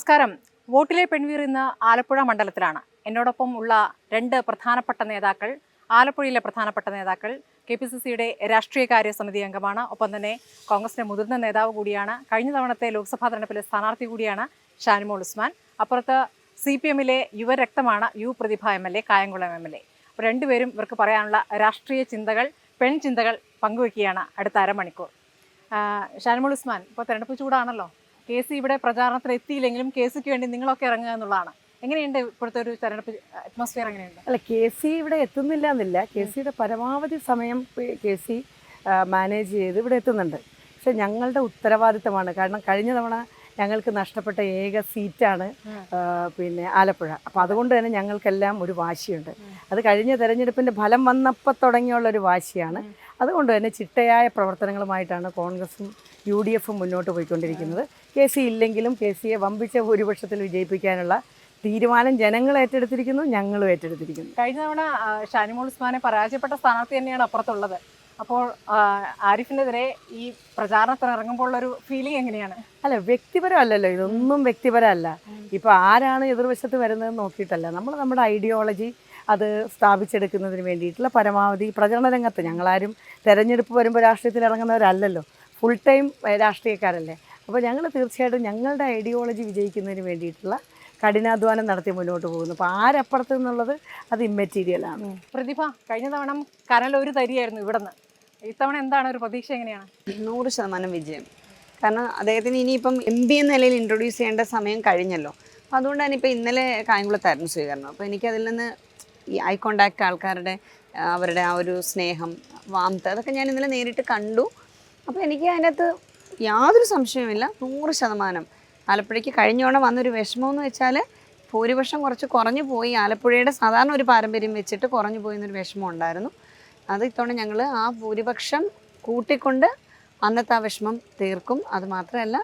നമസ്കാരം. വോട്ടിലെ പെൺവീർ ഇന്ന് ആലപ്പുഴ മണ്ഡലത്തിലാണ്. എന്നോടൊപ്പം ഉള്ള രണ്ട് പ്രധാനപ്പെട്ട നേതാക്കൾ, ആലപ്പുഴയിലെ പ്രധാനപ്പെട്ട നേതാക്കൾ, KPCCയുടെ രാഷ്ട്രീയകാര്യ സമിതി അംഗമാണ്. ഒപ്പം തന്നെ കോൺഗ്രസിന്റെ മുതിർന്ന നേതാവ് കൂടിയാണ്. കഴിഞ്ഞ തവണത്തെ ലോക്സഭാ തെരഞ്ഞെടുപ്പിലെ സ്ഥാനാർത്ഥി കൂടിയാണ് ഷാനിമോൾ ഉസ്മാൻ. അപ്പുറത്ത് CPMലെ യുവരക്തമാണ് പ്രതിഭ MLA, കായംകുളം MLA. അപ്പോൾ രണ്ടുപേരും ഇവർക്ക് പറയാനുള്ള രാഷ്ട്രീയ ചിന്തകൾ, പെൺചിന്തകൾ പങ്കുവയ്ക്കുകയാണ് അടുത്ത അരമണിക്കൂർ. ഷാനിമോൾ ഉസ്മാൻ, ഇപ്പോൾ തെരഞ്ഞെടുപ്പ് ചൂടാണല്ലോ. KC ഇവിടെ പ്രചാരണത്തിന് എത്തിയില്ലെങ്കിലും KCക്ക് വേണ്ടി നിങ്ങളൊക്കെ ഇറങ്ങുക എന്നുള്ളതാണ്. എങ്ങനെയുണ്ട് ഇപ്പോഴത്തെ ഒരു തെരഞ്ഞെടുപ്പ് അറ്റ്മോസ്ഫിയർ? എങ്ങനെയുണ്ട്? അല്ല, KC ഇവിടെ എത്തുന്നില്ല എന്നില്ല. KCയുടെ പരമാവധി സമയം KC മാനേജ് ചെയ്ത് ഇവിടെ എത്തുന്നുണ്ട്. പക്ഷെ ഞങ്ങളുടെ ഉത്തരവാദിത്തമാണ്. കാരണം കഴിഞ്ഞ തവണ ഞങ്ങൾക്ക് നഷ്ടപ്പെട്ട ഏക സീറ്റാണ് ആലപ്പുഴ. അപ്പോൾ അതുകൊണ്ട് തന്നെ ഞങ്ങൾക്കെല്ലാം ഒരു വാശിയുണ്ട്. അത് കഴിഞ്ഞ തെരഞ്ഞെടുപ്പിൻ്റെ ഫലം വന്നപ്പോൾ തുടങ്ങിയുള്ളൊരു വാശിയാണ്. അതുകൊണ്ട് തന്നെ ചിട്ടയായ പ്രവർത്തനങ്ങളുമായിട്ടാണ് കോൺഗ്രസും UDFും മുന്നോട്ട് പോയിക്കൊണ്ടിരിക്കുന്നത്. KC ഇല്ലെങ്കിലും KCയെ വമ്പിച്ച ഭൂരിപക്ഷത്തിൽ വിജയിപ്പിക്കാനുള്ള തീരുമാനം ജനങ്ങൾ ഏറ്റെടുത്തിരിക്കുന്നു, ഞങ്ങളും ഏറ്റെടുത്തിരിക്കുന്നു. കഴിഞ്ഞ തവണ ഷാനിമോൾ ഉസ്മാനെ പരാജയപ്പെട്ട സ്ഥാനാർത്ഥി തന്നെയാണ് അപ്പുറത്തുള്ളത്. അപ്പോൾ ആരിഫിനെതിരെ ഈ പ്രചാരണത്തിന് ഇറങ്ങുമ്പോൾ ഉള്ളൊരു ഫീലിംഗ് എങ്ങനെയാണ്? അല്ല, വ്യക്തിപരമല്ലല്ലോ, ഇതൊന്നും വ്യക്തിപരമല്ല. ഇപ്പോൾ ആരാണ് എതിർവശത്ത് വരുന്നതെന്ന് നോക്കിയിട്ടല്ല, നമ്മൾ നമ്മുടെ ഐഡിയോളജി അത് സ്ഥാപിച്ചെടുക്കുന്നതിന് വേണ്ടിയിട്ടുള്ള പരമാവധി പ്രചരണ രംഗത്ത് ഞങ്ങളാരും തെരഞ്ഞെടുപ്പ് വരുമ്പോൾ രാഷ്ട്രീയത്തിൽ ഇറങ്ങുന്നവരല്ലല്ലോ, ഫുൾ ടൈം രാഷ്ട്രീയക്കാരല്ലേ. അപ്പോൾ ഞങ്ങൾ തീർച്ചയായിട്ടും ഞങ്ങളുടെ ഐഡിയോളജി വിജയിക്കുന്നതിന് വേണ്ടിയിട്ടുള്ള കഠിനാധ്വാനം നടത്തി മുന്നോട്ട് പോകുന്നു. അപ്പോൾ ആരപ്പുറത്ത് നിന്നുള്ളത് അത് ഇമ്മെറ്റീരിയലാണ്. പ്രതിഭ, കഴിഞ്ഞ തവണ കനലൊരു തരിയായിരുന്നു ഇവിടുന്ന്. ഇത്തവണ എന്താണ് ഒരു പ്രതീക്ഷ? എങ്ങനെയാണ്? 100% വിജയം. കാരണം അദ്ദേഹത്തിന് ഇനിയിപ്പം MP എന്ന നിലയിൽ ഇൻട്രൊഡ്യൂസ് ചെയ്യേണ്ട സമയം കഴിഞ്ഞല്ലോ. അപ്പോൾ അതുകൊണ്ട് തന്നെ ഇപ്പോൾ ഇന്നലെ കായംകുളത്തായിരുന്നു സ്വീകരണം. അപ്പോൾ എനിക്കതിൽ നിന്ന് ഈ ഐ കോണ്ടാക്ട്, ആൾക്കാരുടെ അവരുടെ ആ ഒരു സ്നേഹം, വാംത്ത്, അതൊക്കെ ഞാൻ ഇന്നലെ നേരിട്ട് കണ്ടു. അപ്പോൾ എനിക്ക് അതിനകത്ത് യാതൊരു സംശയവുമില്ല, 100%. ആലപ്പുഴയ്ക്ക് കഴിഞ്ഞോണം വന്നൊരു വിഷമമെന്ന് വെച്ചാൽ ഭൂരിപക്ഷം കുറച്ച് കുറഞ്ഞു പോയി. ആലപ്പുഴയുടെ സാധാരണ ഒരു പാരമ്പര്യം വെച്ചിട്ട് കുറഞ്ഞു പോയെന്നൊരു വിഷമം ഉണ്ടായിരുന്നു. അത് ഇത്തവണ ഞങ്ങൾ ആ ഭൂരിപക്ഷം കൂട്ടിക്കൊണ്ട് അന്നത്തെ ആ വിഷമം തീർക്കും. അതുമാത്രമല്ല,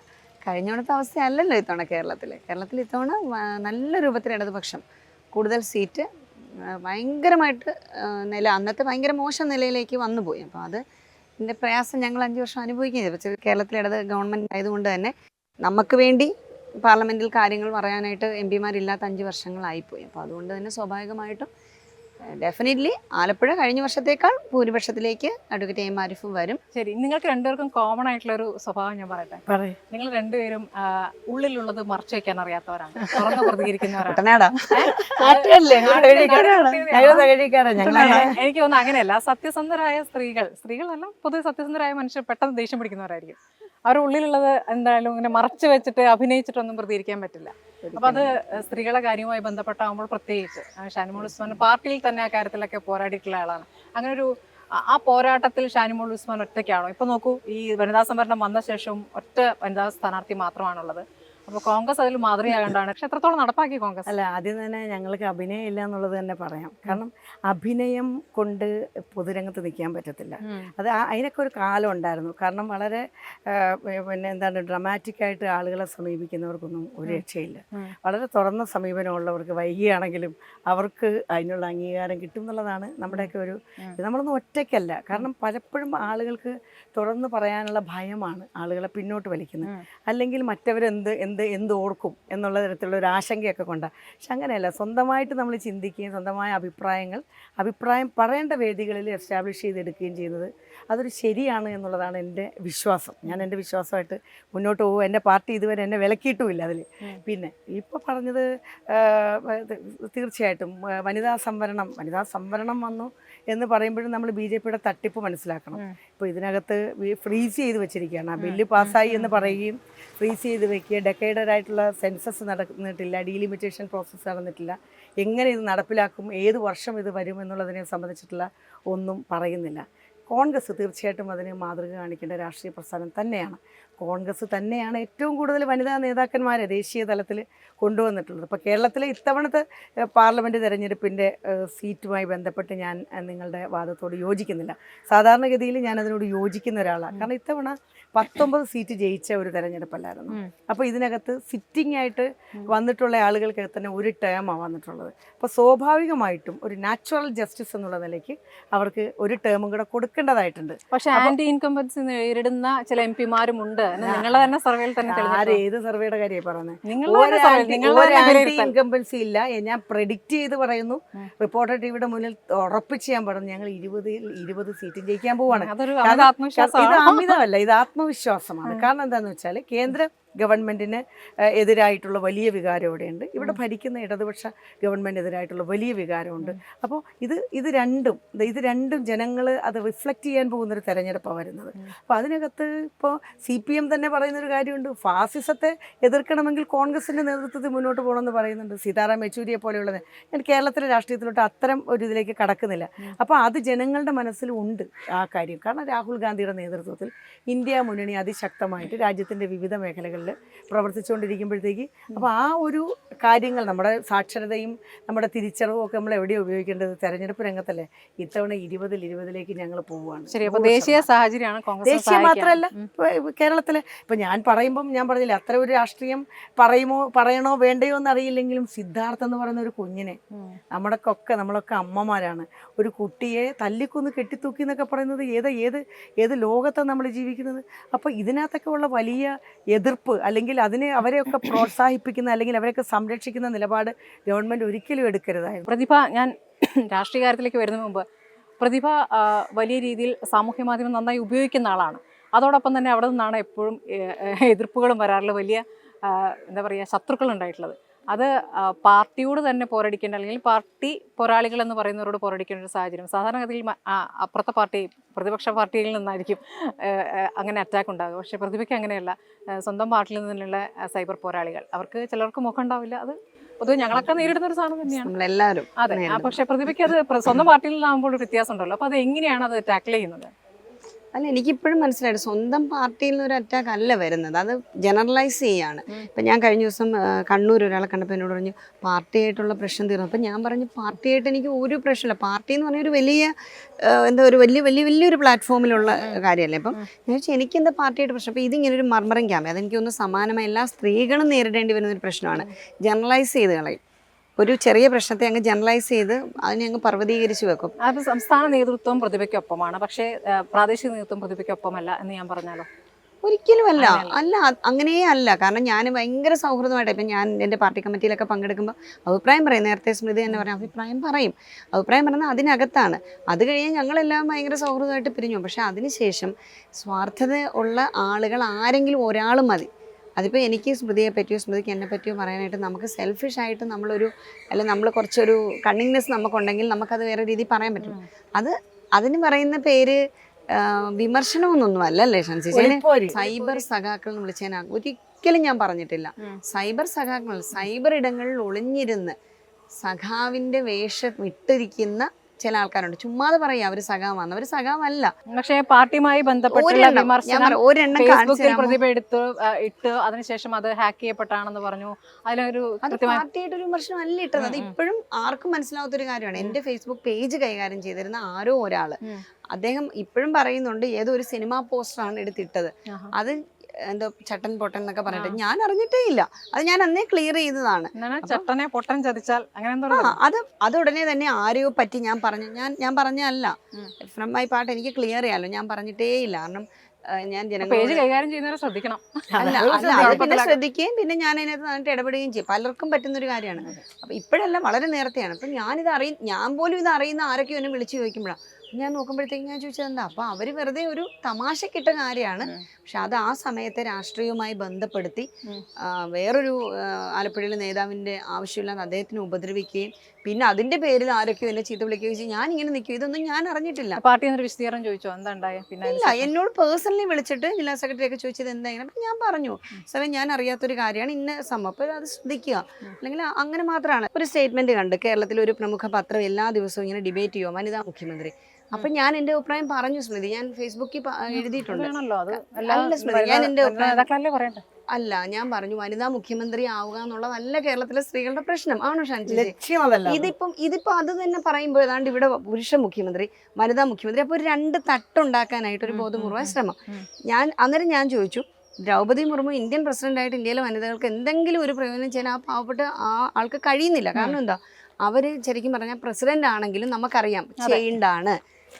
കഴിഞ്ഞോണത്തെ അവസ്ഥയല്ലല്ലോ ഇത്തവണ കേരളത്തിൽ ഇത്തവണ നല്ല രൂപത്തിൽ ഇടതുപക്ഷം കൂടുതൽ സീറ്റ് ഭയങ്കരമായിട്ട് അന്നത്തെ ഭയങ്കര മോശം നിലയിലേക്ക് വന്നു പോയി. അപ്പോൾ അതിൻ്റെ പ്രയാസം ഞങ്ങൾ 5 വർഷം അനുഭവിക്കുകയും ചെയ്തു. കേരളത്തിൽ ഇടത് ഗവൺമെൻറ് ആയതുകൊണ്ട് തന്നെ നമുക്ക് വേണ്ടി പാർലമെൻറ്റിൽ കാര്യങ്ങൾ പറയാനായിട്ട് MP മാരില്ലാത്ത 5 വർഷങ്ങളായിപ്പോയി. അപ്പോൾ അതുകൊണ്ട് തന്നെ സ്വാഭാവികമായിട്ടും ഡെഫിനറ്റ്ലി ആലപ്പുഴ കഴിഞ്ഞ വർഷത്തേക്കാൾ ഭൂരിപക്ഷത്തിലേക്ക് അഡ്വക്കേറ്റ് AM ആരിഫും വരും. ശരി, നിങ്ങൾക്ക് രണ്ടുപേർക്കും കോമൺ ആയിട്ടുള്ളൊരു സ്വഭാവം ഞാൻ പറയട്ടെ. നിങ്ങൾ രണ്ടുപേരും ഉള്ളിലുള്ളത് മറച്ചു വെക്കാൻ അറിയാത്തവരാണ്, തുറന്ന് പ്രതികരിക്കുന്നവരാണ്. എനിക്ക് തോന്നുന്നു അങ്ങനെയല്ല. സത്യസന്ധരായ സ്ത്രീകളല്ല, പൊതുവെ സത്യസന്ധരായ മനുഷ്യർ പെട്ടെന്ന് ദേഷ്യം പിടിക്കുന്നവരായിരിക്കും. അവരുടെ ഉള്ളിലുള്ളത് എന്തായാലും ഇങ്ങനെ മറച്ചു വെച്ചിട്ട് അഭിനയിച്ചിട്ടൊന്നും പ്രതികരിക്കാൻ പറ്റില്ല. അപ്പൊ അത് സ്ത്രീകളുടെ കാര്യവുമായി ബന്ധപ്പെട്ടാകുമ്പോൾ പ്രത്യേകിച്ച് ഷാനിമോൾ ഉസ്മാൻ പാർട്ടിയിൽ തന്നെ ആ കാര്യത്തിലൊക്കെ പോരാടിയിട്ടുള്ള ആളാണ്. അങ്ങനെ ഒരു ആ പോരാട്ടത്തിൽ ഷാനിമോൾ ഉസ്മാൻ ഒറ്റയ്ക്കാണോ? ഇപ്പൊ നോക്കൂ, ഈ വനിതാ സംവരണം വന്ന ശേഷവും ഒറ്റ വനിതാ സ്ഥാനാർത്ഥി മാത്രമാണുള്ളത്. അപ്പോൾ കോൺഗ്രസ് അതിൽ മാതൃകയാകേണ്ടതാണ്. പക്ഷെ എത്രത്തോളം നടപ്പാക്കി കോൺഗ്രസ്? അല്ല, ആദ്യം തന്നെ ഞങ്ങൾക്ക് അഭിനയം ഇല്ല എന്നുള്ളത് തന്നെ പറയാം. കാരണം അഭിനയം കൊണ്ട് പൊതുരംഗത്ത് നിൽക്കാൻ പറ്റത്തില്ല. അതിനൊക്കെ ഒരു കാലം ഉണ്ടായിരുന്നു. കാരണം വളരെ ഡ്രമാറ്റിക്കായിട്ട് ആളുകളെ സമീപിക്കുന്നവർക്കൊന്നും ഒരു രക്ഷയില്ല. വളരെ തുറന്ന സമീപനമുള്ളവർക്ക് വൈകിയാണെങ്കിലും അവർക്ക് അതിനുള്ള അംഗീകാരം കിട്ടും എന്നുള്ളതാണ് നമ്മുടെയൊക്കെ ഒരു. നമ്മളൊന്നും ഒറ്റയ്ക്കല്ല. കാരണം പലപ്പോഴും ആളുകൾക്ക് തുറന്ന് പറയാനുള്ള ഭയമാണ് ആളുകളെ പിന്നോട്ട് വലിക്കുന്നത്. അല്ലെങ്കിൽ എന്ത് ഓർക്കും എന്നുള്ള തരത്തിലുള്ള ഒരു ആശങ്കയൊക്കെ കൊണ്ടാണ്. പക്ഷെ അങ്ങനെയല്ല, സ്വന്തമായിട്ട് നമ്മൾ ചിന്തിക്കുകയും സ്വന്തമായ അഭിപ്രായം പറയേണ്ട വേദികളിൽ എസ്റ്റാബ്ലിഷ് ചെയ്തെടുക്കുകയും ചെയ്യുന്നത് അതൊരു ശരിയാണ് എന്നുള്ളതാണ് എൻ്റെ വിശ്വാസം. ഞാൻ എൻ്റെ വിശ്വാസമായിട്ട് മുന്നോട്ട് പോകും. എൻ്റെ പാർട്ടി ഇതുവരെ എന്നെ വിലക്കിയിട്ടുമില്ല അതിൽ. പിന്നെ ഇപ്പോൾ പറഞ്ഞത് തീർച്ചയായിട്ടും വനിതാ സംവരണം വന്നു എന്ന് പറയുമ്പോഴും നമ്മൾ BJPയുടെ തട്ടിപ്പ് മനസ്സിലാക്കണം. ഇപ്പോൾ ഇതിനകത്ത് ഫ്രീസ് ചെയ്ത് വെച്ചിരിക്കുകയാണ്. ആ ബില്ല് പാസ്സായി എന്ന് പറയുകയും ഫ്രീസ് ചെയ്ത് വെക്കുക, ഡെക്കേഡായിട്ടുള്ള സെൻസസ് നടന്നിട്ടില്ല, ഡീലിമിറ്റേഷൻ പ്രോസസ്സ് നടന്നിട്ടില്ല, എങ്ങനെ ഇത് നടപ്പിലാക്കും, ഏത് വർഷം ഇത് വരും എന്നുള്ളതിനെ സംബന്ധിച്ചിട്ടുള്ള ഒന്നും പറയുന്നില്ല. കോൺഗ്രസ് തീർച്ചയായിട്ടും അതിന് മാതൃക കാണിക്കേണ്ട രാഷ്ട്രീയ പ്രസ്ഥാനം തന്നെയാണ്. കോൺഗ്രസ് തന്നെയാണ് ഏറ്റവും കൂടുതൽ വനിതാ നേതാക്കന്മാരെ ദേശീയ തലത്തിൽ കൊണ്ടുവന്നിട്ടുള്ളത്. ഇപ്പോൾ കേരളത്തിലെ ഇത്തവണത്തെ പാർലമെൻറ്റ് തെരഞ്ഞെടുപ്പിൻ്റെ സീറ്റുമായി ബന്ധപ്പെട്ട് ഞാൻ നിങ്ങളുടെ വാദത്തോട് യോജിക്കുന്നില്ല. സാധാരണഗതിയിൽ ഞാൻ അതിനോട് യോജിക്കുന്ന ഒരാളാണ്. കാരണം ഇത്തവണ 19 സീറ്റ് ജയിച്ച ഒരു തെരഞ്ഞെടുപ്പല്ലായിരുന്നു. അപ്പോൾ ഇതിനകത്ത് സിറ്റിംഗ് ആയിട്ട് വന്നിട്ടുള്ള ആളുകൾക്ക് തന്നെ ഒരു ടേമാണ് വന്നിട്ടുള്ളത്. അപ്പോൾ സ്വാഭാവികമായിട്ടും ഒരു നാച്ചുറൽ ജസ്റ്റിസ് എന്നുള്ള നിലയ്ക്ക് അവർക്ക് ഒരു ടേമും കൂടെ കൊടുക്കാൻ വെക്കേണ്ടതായിട്ടുണ്ട്. പക്ഷെ ആന്റി ഇൻകംബൻസി നേരിടുന്ന ചില എം പിമാരും ഉണ്ട്. നിങ്ങളുടെ തന്നെ സർവേയിൽ തന്നെ ഏത് സർവേയുടെ കാര്യമായി പറയുന്നത്? നിങ്ങളുടെ ഇൻകംബൻസി ഇല്ല. ഞാൻ പ്രെഡിക്റ്റ് ചെയ്ത് പറയുന്നു, റിപ്പോർട്ടർ ടിവിയുടെ മുന്നിൽ ഉറപ്പിച്ച് ഞാൻ പറഞ്ഞു, ഞങ്ങൾ 20 സീറ്റ് ജയിക്കാൻ പോവാണ്. ഇത് അമിതമല്ല, ഇത് ആത്മവിശ്വാസമാണ്. കാരണം എന്താണെന്ന് വെച്ചാൽ കേന്ദ്ര ഗവൺമെൻറ്റിന് എതിരായിട്ടുള്ള വലിയ വികാരം ഇവിടെയുണ്ട്, ഇവിടെ ഭരിക്കുന്ന ഇടതുപക്ഷ ഗവൺമെൻറ്റിനെതിരായിട്ടുള്ള വലിയ വികാരമുണ്ട്. അപ്പോൾ ഇത് രണ്ടും ജനങ്ങൾ അത് റിഫ്ലക്റ്റ് ചെയ്യാൻ പോകുന്നൊരു തെരഞ്ഞെടുപ്പാണ് വരുന്നത്. അപ്പോൾ അതിനകത്ത് ഇപ്പോൾ CPM തന്നെ പറയുന്നൊരു കാര്യമുണ്ട്, ഫാസിസത്തെ എതിർക്കണമെങ്കിൽ കോൺഗ്രസിൻ്റെ നേതൃത്വത്തിൽ മുന്നോട്ട് പോകണമെന്ന് പറയുന്നുണ്ട്. സീതാറാം യെച്ചൂരിയെ പോലെയുള്ളത്. ഞാൻ കേരളത്തിലെ രാഷ്ട്രീയത്തിലോട്ട് അത്തരം ഒരു ഇതിലേക്ക് കടക്കുന്നില്ല. അപ്പോൾ അത് ജനങ്ങളുടെ മനസ്സിലും ഉണ്ട് ആ കാര്യം. കാരണം രാഹുൽ ഗാന്ധിയുടെ നേതൃത്വത്തിൽ ഇന്ത്യ മുന്നണി അതിശക്തമായിട്ട് രാജ്യത്തിൻ്റെ വിവിധ മേഖലകളിൽ പ്രവർത്തിച്ചുകൊണ്ടിരിക്കുമ്പോഴത്തേക്ക് അപ്പോൾ ആ ഒരു കാര്യങ്ങൾ, നമ്മുടെ സാക്ഷരതയും നമ്മുടെ തിരിച്ചറിവും ഒക്കെ നമ്മൾ എവിടെയാണ് ഉപയോഗിക്കേണ്ടത്? തെരഞ്ഞെടുപ്പ് രംഗത്തല്ലേ. ഇത്തവണ 20-20 ഞങ്ങൾ പോവുകയാണ്. ശരി. അപ്പോൾ ദേശീയ സാഹചര്യമാണ് കോൺഗ്രസ്. ദേശീയ മാത്രമല്ല കേരളത്തിലെ ഇപ്പം ഞാൻ പറഞ്ഞില്ല, അത്ര ഒരു രാഷ്ട്രീയം പറയണോ വേണ്ടയോ എന്നറിയില്ലെങ്കിലും സിദ്ധാർത്ഥ് എന്ന് പറയുന്ന ഒരു കുഞ്ഞിനെ നമ്മളൊക്കെ അമ്മമാരാണ്. ഒരു കുട്ടിയെ തല്ലിക്കൊന്ന് കെട്ടിത്തൂക്കി എന്നൊക്കെ പറയുന്നത് ഏത് ലോകത്താണ് നമ്മൾ ജീവിക്കുന്നത്? അപ്പോൾ ഇതിനകത്തൊക്കെ ഉള്ള വലിയ എതിർപ്പ്, അല്ലെങ്കിൽ അവരെയൊക്കെ പ്രോത്സാഹിപ്പിക്കുന്ന അല്ലെങ്കിൽ അവരെയൊക്കെ സംരക്ഷിക്കുന്ന നിലപാട് ഗവൺമെൻറ് ഒരിക്കലും എടുക്കരുതായിരുന്നു. പ്രതിഭ, ഞാൻ രാഷ്ട്രീയ കാര്യത്തിലേക്ക് വരുന്നതിന് മുമ്പ്, പ്രതിഭ വലിയ രീതിയിൽ സാമൂഹ്യ മാധ്യമം നന്നായി ഉപയോഗിക്കുന്ന ആളാണ്. അതോടൊപ്പം തന്നെ അവിടെ നിന്നാണ് എപ്പോഴും എതിർപ്പുകളും വരാറുള്ള വലിയ എന്താ പറയുക ശത്രുക്കൾ ഉണ്ടായിട്ടുള്ളത്. അത് പാർട്ടിയോട് തന്നെ പോരടിക്കേണ്ട, അല്ലെങ്കിൽ പാർട്ടി പോരാളികൾ എന്ന് പറയുന്നവരോട് പോരടിക്കേണ്ട ഒരു സാഹചര്യം. സാധാരണഗതിയിൽ അപ്പുറത്തെ പാർട്ടി, പ്രതിപക്ഷ പാർട്ടിയിൽ നിന്നായിരിക്കും അങ്ങനെ അറ്റാക്ക് ഉണ്ടാകുക. പക്ഷേ പ്രതിഭയ്ക്ക് അങ്ങനെയല്ല. സ്വന്തം പാർട്ടിയിൽ നിന്നുള്ള സൈബർ പോരാളികൾ, അവർക്ക് ചിലർക്ക് മുഖം ഉണ്ടാവില്ല. അത് പൊതുവെ ഞങ്ങളൊക്കെ നേരിടുന്ന ഒരു സാധനം തന്നെയാണ് എല്ലാവരും. അതെ. പക്ഷേ പ്രതിഭയ്ക്ക് അത് സ്വന്തം പാർട്ടിയിൽ നിന്നാകുമ്പോൾ ഒരു വ്യത്യാസം ഉണ്ടല്ലോ. അപ്പോൾ അത് എങ്ങനെയാണ് അത് ടാക്കിൾ ചെയ്യുന്നത്? അല്ല, എനിക്കിപ്പോഴും മനസ്സിലായിട്ട് സ്വന്തം പാർട്ടിയിൽ നിന്നൊരു അറ്റാക്ക് അല്ല വരുന്നത്, അത് ജനറലൈസ് ചെയ്യാണ്. ഇപ്പം ഞാൻ കഴിഞ്ഞ ദിവസം കണ്ണൂർ ഒരാളെ കണ്ടപ്പോൾ എന്നോട് പറഞ്ഞു പാർട്ടിയായിട്ടുള്ള പ്രശ്നം തീർന്നു. അപ്പം ഞാൻ പറഞ്ഞു പാർട്ടിയായിട്ട് എനിക്ക് ഒരു പ്രശ്നമില്ല. പാർട്ടി എന്ന് പറഞ്ഞാൽ ഒരു വലിയൊരു പ്ലാറ്റ്ഫോമിലുള്ള കാര്യമല്ലേ. അപ്പം ഞാൻ വെച്ചാൽ എനിക്കെന്താ പാർട്ടിയായിട്ട് പ്രശ്നം? അപ്പോൾ ഇതിങ്ങനെ ഒരു മർമറിങ് ക്യാമ്പ്, അതെനിക്കൊന്ന് സമാനമായ എല്ലാ സ്ത്രീകളും നേരിടേണ്ടി വരുന്നൊരു പ്രശ്നമാണ്. ജനറലൈസ് ചെയ്ത് കളയും. ഒരു ചെറിയ പ്രശ്നത്തെ അങ്ങ് ജനറലൈസ് ചെയ്ത് അതിനെ അങ്ങ് പർവ്വതീകരിച്ച് വെക്കും. അത് സംസ്ഥാന നേതൃത്വം പ്രതിഭയ്ക്കൊപ്പമാണ്, പക്ഷേ പ്രാദേശിക നേതൃത്വം പ്രതിഭയ്ക്കൊപ്പമല്ല എന്ന് ഞാൻ പറഞ്ഞാലോ? ഒരിക്കലുമല്ല. അങ്ങനെയേ അല്ല. കാരണം ഞാൻ ഭയങ്കര സൗഹൃദമായിട്ട്, ഇപ്പം ഞാൻ എൻ്റെ പാർട്ടി കമ്മിറ്റിയിലൊക്കെ പങ്കെടുക്കുമ്പോൾ അഭിപ്രായം പറയും. നേരത്തെ സ്മൃതി തന്നെ പറഞ്ഞ അഭിപ്രായം പറഞ്ഞാൽ അതിനകത്താണ്. അത് കഴിഞ്ഞ് ഞങ്ങളെല്ലാം ഭയങ്കര സൗഹൃദമായിട്ട് പിരിഞ്ഞു. പക്ഷെ അതിനുശേഷം സ്വാർത്ഥത ഉള്ള ആളുകൾ ആരെങ്കിലും ഒരാൾ മതി. അതിപ്പോൾ എനിക്ക് സ്മൃതിയെ പറ്റിയോ സ്മൃതിക്ക് എന്നെ പറ്റിയോ പറയാനായിട്ട് നമുക്ക് സെൽഫിഷായിട്ട് നമ്മൾ കുറച്ചൊരു കണ്ണിങ്നെസ് നമുക്കുണ്ടെങ്കിൽ നമുക്കത് വേറെ രീതിയിൽ പറയാൻ പറ്റും. അതിന് പറയുന്ന പേര് വിമർശനമൊന്നും അല്ലല്ലേ ഷൻസി? സൈബർ സഖാക്കൾ എന്ന് വിളിച്ചാൽ ഒരിക്കലും ഞാൻ പറഞ്ഞിട്ടില്ല. സൈബർ സഖാക്കൾ സൈബർ ഇടങ്ങളിൽ ഒളിഞ്ഞിരുന്ന് സഖാവിൻ്റെ വേഷം ഇട്ടിരിക്കുന്ന ചില ആൾക്കാരുണ്ട്. ചുമ്മാതെ പറയാം അവർ സഖാവാണ്, അവർ സഖാവല്ല. പക്ഷേ പാർട്ടിയുമായി ബന്ധപ്പെട്ടുള്ള വിമർശനം ഫേസ്ബുക്കിൽ പ്രതിഭ ഇട്ട് അതിനുശേഷം അത് ഹാക്ക് ചെയ്യപ്പെട്ടാണെന്ന് പറഞ്ഞു. അതിലൊരു പാർട്ടിയായിട്ടൊരു വിമർശനം അല്ല ഇട്ടത്. അത് ഇപ്പോഴും ആർക്കും മനസ്സിലാവാത്തൊരു കാര്യമാണ്. എൻ്റെ ഫേസ്ബുക്ക് പേജ് കൈകാര്യം ചെയ്തിരുന്ന ആരോ ഒരാള്, അദ്ദേഹം ഇപ്പോഴും പറയുന്നുണ്ട് ഏതോ ഒരു സിനിമാ പോസ്റ്ററാണ് എടുത്തിട്ടത്. അത് എന്തോ ചട്ടൻ പൊട്ടൻ എന്നൊക്കെ പറഞ്ഞിട്ട് ഞാൻ അറിഞ്ഞിട്ടേ ഇല്ല. അത് ഞാൻ അന്നേ ക്ലിയർ ചെയ്തതാണ്. ചട്ടനെ പൊട്ടൻ ചതിച്ചാൽ അങ്ങനെ അത് ഉടനെ തന്നെ ആരെയോ പറ്റി ഞാൻ പറഞ്ഞല്ല. ഫ്രം മൈ പാർട്ട് എനിക്ക് ക്ലിയർ ചെയ്യാലോ. ഞാൻ പറഞ്ഞിട്ടേ ഇല്ല. കാരണം ഞാൻ പേജ് കൈകാര്യം ചെയ്യുന്നവരെ ശ്രദ്ധിക്കണം. പിന്നെ ശ്രദ്ധിക്കുകയും പിന്നെ ഞാൻ അതിനകത്ത് നന്നായിട്ട് ഇടപെടുകയും ചെയ്യും. പലർക്കും പറ്റുന്നൊരു കാര്യമാണ്. അപ്പൊ ഇപ്പോഴല്ല, വളരെ നേരത്തെയാണ്. അപ്പൊ ഞാൻ പോലും ഇത് അറിയുന്ന ആരൊക്കെയോ എന്നെ വിളിച്ചു ചോദിക്കുമ്പോഴാണ് ഞാൻ നോക്കുമ്പോഴത്തേക്ക് ഞാൻ ചോദിച്ചത് എന്താ. അപ്പോൾ അവർ വെറുതെ ഒരു തമാശക്കിട്ട കാര്യമാണ്. പക്ഷെ അത് ആ സമയത്തെ രാഷ്ട്രീയവുമായി ബന്ധപ്പെടുത്തി വേറൊരു ആലപ്പുഴയിലെ നേതാവിൻ്റെ ആവശ്യമില്ലാതെ അദ്ദേഹത്തിനെ ഉപദ്രവിക്കുകയും പിന്നെ അതിന്റെ പേരിൽ ആരൊക്കെയോ എന്നെ ചീത്ത വിളിക്കുകയും ചെയ്യും. ഞാൻ ഇങ്ങനെ നിൽക്കും. ഇതൊന്നും ഞാൻ അറിഞ്ഞിട്ടില്ല. പാർട്ടി വിശദീകരണം ചോദിച്ചോ? എന്താ ഉണ്ടായ? പിന്നെ ഇല്ല, എന്നോട് പേഴ്സണലി വിളിച്ചിട്ട് ജില്ലാ സെക്രട്ടറി ഒക്കെ ചോദിച്ചത് എന്താ ഇങ്ങനെ. അപ്പം ഞാൻ പറഞ്ഞു ഞാൻ അറിയാത്തൊരു കാര്യമാണ്, ഇന്ന സംഭവം, അപ്പോൾ അത് ശ്രദ്ധിക്കുക. അല്ലെങ്കിൽ അങ്ങനെ മാത്രമാണ്. ഒരു സ്റ്റേറ്റ്മെന്റ് കണ്ട് കേരളത്തിലെ ഒരു പ്രമുഖ പത്രം എല്ലാ ദിവസവും ഇങ്ങനെ ഡിബേറ്റ് ചെയ്യുമോ വനിതാ മുഖ്യമന്ത്രി. അപ്പൊ ഞാൻ എന്റെ അഭിപ്രായം പറഞ്ഞു സ്മൃതി. ഞാൻ ഫേസ്ബുക്കിൽ എഴുതിയിട്ടുണ്ട്. അല്ല, ഞാൻ പറഞ്ഞു വനിതാ മുഖ്യമന്ത്രി ആവുക എന്നുള്ളതല്ല കേരളത്തിലെ സ്ത്രീകളുടെ പ്രശ്നം. ആണോ ഷാൻജി? ഇതിപ്പോ അത് തന്നെ പറയുമ്പോൾ ഏതാണ്ട് ഇവിടെ പുരുഷ മുഖ്യമന്ത്രി, വനിതാ മുഖ്യമന്ത്രി, അപ്പൊ ഒരു രണ്ട് തട്ടുണ്ടാക്കാനായിട്ട് ഒരു ബോധപൂർവ്വ ശ്രമം. അന്നേരം ഞാൻ ചോദിച്ചു, ദ്രൗപദി മുർമു ഇന്ത്യൻ പ്രസിഡന്റായിട്ട് ഇന്ത്യയിലെ വനിതകൾക്ക് എന്തെങ്കിലും ഒരു പ്രയോജനം ചെയ്യാൻ ആ പാവപ്പെട്ട ആ ആൾക്ക് കഴിയുന്നില്ല. കാരണം എന്താ, അവര് ശരിക്കും പറഞ്ഞാൽ പ്രസിഡന്റ് ആണെങ്കിലും നമുക്കറിയാം ചെയ്യേണ്ടാണ്.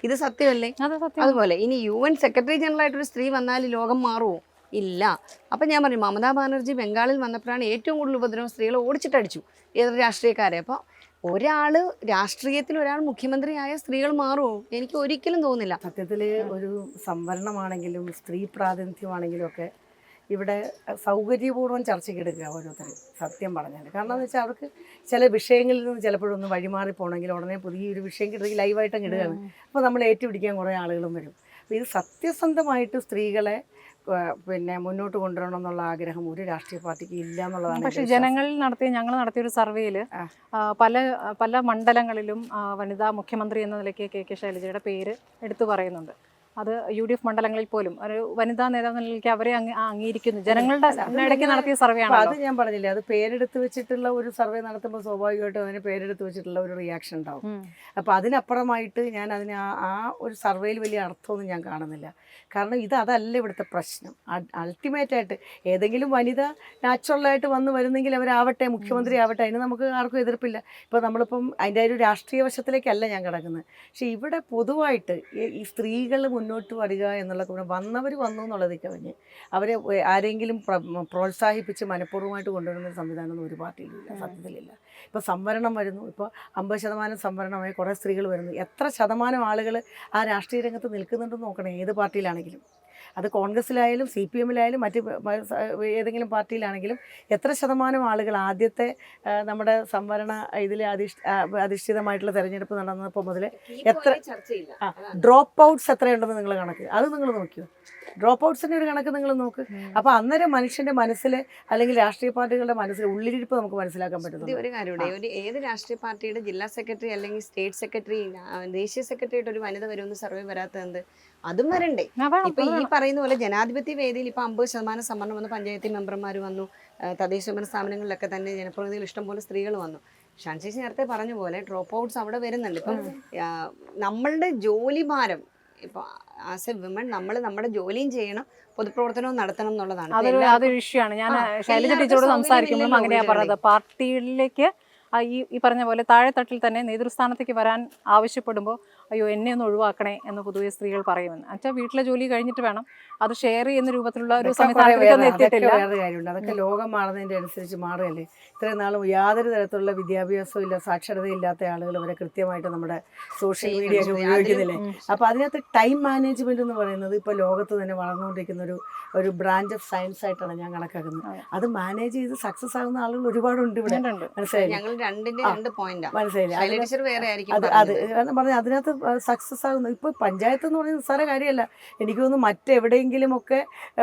ഇത് സത്യമല്ലേ? അത് സത്യം. അതുപോലെ ഇനി UN സെക്രട്ടറി ജനറൽ ആയിട്ടൊരു സ്ത്രീ വന്നാൽ ലോകം മാറുമോ? ഇല്ല. അപ്പം ഞാൻ പറഞ്ഞു, മമതാ ബാനർജി ബംഗാളിൽ വന്നപ്പോഴാണ് ഏറ്റവും കൂടുതൽ ഉപദ്രവം സ്ത്രീകളെ ഓടിച്ചിട്ടടിച്ചു ഏതൊരു രാഷ്ട്രീയക്കാരെ. അപ്പോൾ ഒരാൾ രാഷ്ട്രീയത്തിൽ ഒരാൾ മുഖ്യമന്ത്രിയായ സ്ത്രീകൾ മാറുമോ? എനിക്ക് ഒരിക്കലും തോന്നുന്നില്ല. സത്യത്തിൽ ഒരു സംവരണമാണെങ്കിലും സ്ത്രീ പ്രാതിനിധ്യമാണെങ്കിലും ഒക്കെ ഇവിടെ സൗകര്യപൂർവ്വം ചർച്ചയ്ക്ക് എടുക്കുക ഓരോരുത്തരും, സത്യം പറഞ്ഞാൽ. കാരണം എന്ന് വെച്ചാൽ അവർക്ക് ചില വിഷയങ്ങളിൽ നിന്ന് ചിലപ്പോഴൊന്ന് വഴിമാറി പോകണമെങ്കിൽ ഉടനെ പുതിയൊരു വിഷയം കിട്ടുമെങ്കിൽ ലൈവായിട്ട് അങ്ങ് ഇടുകയാണ്. അപ്പോൾ നമ്മൾ ഏറ്റുപിടിക്കാൻ കുറേ ആളുകളും വരും. അപ്പോൾ ഇത് സത്യസന്ധമായിട്ട് സ്ത്രീകളെ പിന്നെ മുന്നോട്ട് കൊണ്ടുവരണം എന്നുള്ള ആഗ്രഹം ഒരു രാഷ്ട്രീയ പാർട്ടിക്ക് ഇല്ല എന്നുള്ളതാണ്. പക്ഷേ ഞങ്ങൾ നടത്തിയ ഒരു സർവേയിൽ പല മണ്ഡലങ്ങളിലും വനിതാ മുഖ്യമന്ത്രി എന്ന നിലയ്ക്ക് കെ ശൈലജയുടെ പേര് എടുത്തു പറയുന്നുണ്ട്. അത് UDF മണ്ഡലങ്ങളിൽ പോലും ഒരു വനിതാ നേതാവ് നിലയ്ക്ക് അവരെ അംഗീകരിക്കുന്നു. ജനങ്ങളുടെ ഇടയ്ക്ക് നടത്തിയ സർവേ ആണ്. അത് ഞാൻ പറഞ്ഞില്ലേ, അത് പേരെടുത്ത് വെച്ചിട്ടുള്ള ഒരു സർവേ നടത്തുമ്പോൾ സ്വാഭാവികമായിട്ടും അതിന് പേരെടുത്ത് വെച്ചിട്ടുള്ള ഒരു റിയാക്ഷൻ ഉണ്ടാവും. അപ്പോൾ അതിനപ്പുറമായിട്ട് ഞാൻ അതിന് ആ ഒരു സർവേയിൽ വലിയ അർത്ഥമൊന്നും ഞാൻ കാണുന്നില്ല. കാരണം അതല്ല ഇവിടുത്തെ പ്രശ്നം. അൾട്ടിമേറ്റായിട്ട് ഏതെങ്കിലും വനിത നാച്ചുറലായിട്ട് വരുന്നെങ്കിൽ അവരാവട്ടെ, മുഖ്യമന്ത്രി ആവട്ടെ, അതിന് നമുക്ക് ആർക്കും എതിർപ്പില്ല. ഇപ്പോൾ നമ്മളിപ്പം അതിൻ്റെ ഒരു രാഷ്ട്രീയ വശത്തിലേക്കല്ല ഞാൻ കിടക്കുന്നത്. പക്ഷേ ഇവിടെ പൊതുവായിട്ട് ഈ സ്ത്രീകൾ മുന്നോട്ട് വരിക എന്നുള്ള വന്നവർ വന്നു എന്നുള്ളത് കവിഞ്ഞ് അവരെ ആരെങ്കിലും പ്രോത്സാഹിപ്പിച്ച് മനഃപൂർവ്വമായിട്ട് കൊണ്ടുവരുന്ന സംവിധാനമൊന്നും ഒരു പാർട്ടിയിലില്ല, സത്യത്തിലില്ല. ഇപ്പോൾ സംവരണം വരുന്നു, ഇപ്പോൾ 50% സംവരണമായി കുറേ സ്ത്രീകൾ വരുന്നു. എത്ര ശതമാനം ആളുകൾ ആ രാഷ്ട്രീയ രംഗത്ത് നിൽക്കുന്നുണ്ടെന്ന് നോക്കണം, ഏത് പാർട്ടിയിലാണെങ്കിലും. അത് കോൺഗ്രസ്സിലായാലും CPM-ലായാലും മറ്റ് ഏതെങ്കിലും പാർട്ടിയിലാണെങ്കിലും എത്ര ശതമാനം ആളുകൾ ആദ്യത്തെ നമ്മുടെ സംവരണ ഇതിൽ അധിഷ്ഠിതമായിട്ടുള്ള തെരഞ്ഞെടുപ്പ് നടന്നപ്പോൾ മുതൽ എത്ര ഡ്രോപ്പ് ഔട്ട്സ് എത്രയുണ്ടെന്ന് നിങ്ങൾ കണക്ക് അത് നിങ്ങൾ നോക്കിയോ? ഡ്രോപ്പ് ഔട്ട്സിൻ്റെ ഒരു കണക്ക് നിങ്ങൾ നോക്ക്. അപ്പോൾ അന്നേരം മനുഷ്യൻ്റെ മനസ്സിൽ അല്ലെങ്കിൽ രാഷ്ട്രീയ പാർട്ടികളുടെ മനസ്സിൽ ഉള്ളിലിരിപ്പ് നമുക്ക് മനസ്സിലാക്കാൻ പറ്റും. ഒരു കാര്യമുണ്ട്, ഏത് രാഷ്ട്രീയ പാർട്ടിയുടെ ജില്ലാ സെക്രട്ടറി അല്ലെങ്കിൽ സ്റ്റേറ്റ് സെക്രട്ടറി, ദേശീയ സെക്രട്ടറി ആയിട്ട് ഒരു വനിത വരുമെന്ന് സർവേ വരാത്തത് അതും വരണ്ടേ? ഇപ്പൊ ഈ പറയുന്ന പോലെ ജനാധിപത്യ വേദിയിൽ ഇപ്പൊ 50% സംവരണം വന്നു, പഞ്ചായത്ത് മെമ്പർമാർ വന്നു, തദ്ദേശ സ്വയംഭരണ സ്ഥാപനങ്ങളിലൊക്കെ തന്നെ ജനപ്രതിനിധികൾ ഇഷ്ടംപോലെ സ്ത്രീകൾ വന്നു. ഷാൻചേച്ചി നേരത്തെ പറഞ്ഞ പോലെ ഡ്രോപ്പ് ഔട്ട്സ് അവിടെ വരുന്നുണ്ട്. ഇപ്പം നമ്മളുടെ ജോലി ഭാരം, ഇപ്പൊ ആസ് എ വിമൺ നമ്മൾ നമ്മുടെ ജോലിയും ചെയ്യണം, പൊതുപ്രവർത്തനവും നടത്തണം എന്നുള്ളതാണ്. അതൊരു ഇഷ്യൂ ആണ്. ഞാൻ ശൈലജ ടീച്ചറോട് സംസാരിക്കുമ്പോഴും അങ്ങനെയാ പറഞ്ഞത്. പാർട്ടിയിലേക്ക് ഈ പറഞ്ഞ പോലെ താഴെത്തട്ടിൽ തന്നെ നേതൃസ്ഥാനത്തേക്ക് വരാൻ ആവശ്യപ്പെടുമ്പോൾ അയ്യോ എന്നെ ഒന്ന് ഒഴിവാക്കണേ എന്ന് പൊതുവെ സ്ത്രീകൾ പറയുമെന്ന്. അച്ഛാ വീട്ടിലെ ജോലി കഴിഞ്ഞിട്ട് വേണം അത് ഷെയർ ചെയ്യുന്ന രൂപത്തിലുള്ള ഒരു സംവിധാനത്തിലൊന്നും എത്തിയിട്ടില്ല. വേറെ കാര്യമുണ്ട്, അതൊക്കെ ലോകം മാറുന്നതിൻ്റെ അനുസരിച്ച് മാറുകയല്ലേ. ഇത്രയും നാളും യാതൊരു തരത്തിലുള്ള വിദ്യാഭ്യാസവും ഇല്ല, സാക്ഷരതയില്ലാത്ത ആളുകൾ വരെ കൃത്യമായിട്ട് നമ്മുടെ സോഷ്യൽ മീഡിയ ഒക്കെ ഉപയോഗിക്കുന്നില്ലേ. അപ്പോൾ അതിനകത്ത് ടൈം മാനേജ്മെന്റ് എന്ന് പറയുന്നത് ഇപ്പോൾ ലോകത്ത് തന്നെ വളർന്നുകൊണ്ടിരിക്കുന്ന ഒരു ബ്രാഞ്ച് ഓഫ് സയൻസ് ആയിട്ടാണ് ഞാൻ കണക്കാക്കുന്നത്. അത് മാനേജ് ചെയ്ത് സക്സസ് ആകുന്ന ആളുകൾ ഒരുപാടുണ്ട് ഇവിടെ. മനസ്സിലായില്ലേ? അത് പറഞ്ഞ അതിനകത്ത് സക്സസ് ആകുന്നു. ഇപ്പോൾ പഞ്ചായത്ത് എന്ന് പറയുന്നത് നിസ്സാര കാര്യമല്ല. എനിക്ക് തോന്നുന്നു മറ്റെവിടെയെങ്കിലും ഒക്കെ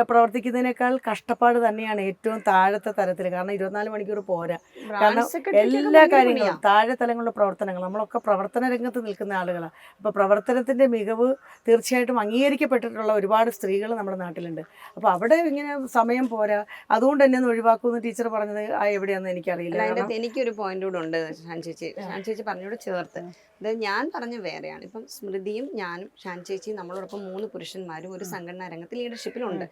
പ്രവർത്തിക്കുന്നതിനേക്കാൾ കഷ്ടപ്പാട് തന്നെയാണ് ഏറ്റവും താഴത്തെ തലത്തിൽ. കാരണം 24 മണിക്കൂർ പോരാ. കാരണം എല്ലാ കാര്യങ്ങളും താഴെ തലങ്ങളിലുള്ള പ്രവർത്തനങ്ങൾ, നമ്മളൊക്കെ പ്രവർത്തന രംഗത്ത് നിൽക്കുന്ന ആളുകളാണ്. അപ്പോൾ പ്രവർത്തനത്തിൻ്റെ മികവ് തീർച്ചയായിട്ടും അംഗീകരിക്കപ്പെട്ടിട്ടുള്ള ഒരുപാട് സ്ത്രീകൾ നമ്മുടെ നാട്ടിലുണ്ട്. അപ്പോൾ അവിടെ ഇങ്ങനെ സമയം പോരാ, അതുകൊണ്ട് തന്നെ ഒന്ന് ഒഴിവാക്കുമെന്ന് ടീച്ചർ പറഞ്ഞത് എവിടെയാണെന്ന് എനിക്കറിയില്ല. എനിക്കൊരു പോയിന്റ് കൂടെ ഉണ്ട് ഷാൻചേച്ചി പറഞ്ഞോട് ചേർത്ത്. അതായത് ഞാൻ പറഞ്ഞ വേറെയാണ്. ഇപ്പം സ്മൃതിയും ഞാനും ഷാൻചേച്ചിയും നമ്മളോടൊപ്പം 3 പുരുഷന്മാരും ഒരു സംഘടനാ രംഗത്ത് ലീഡർഷിപ്പിലുണ്ട്.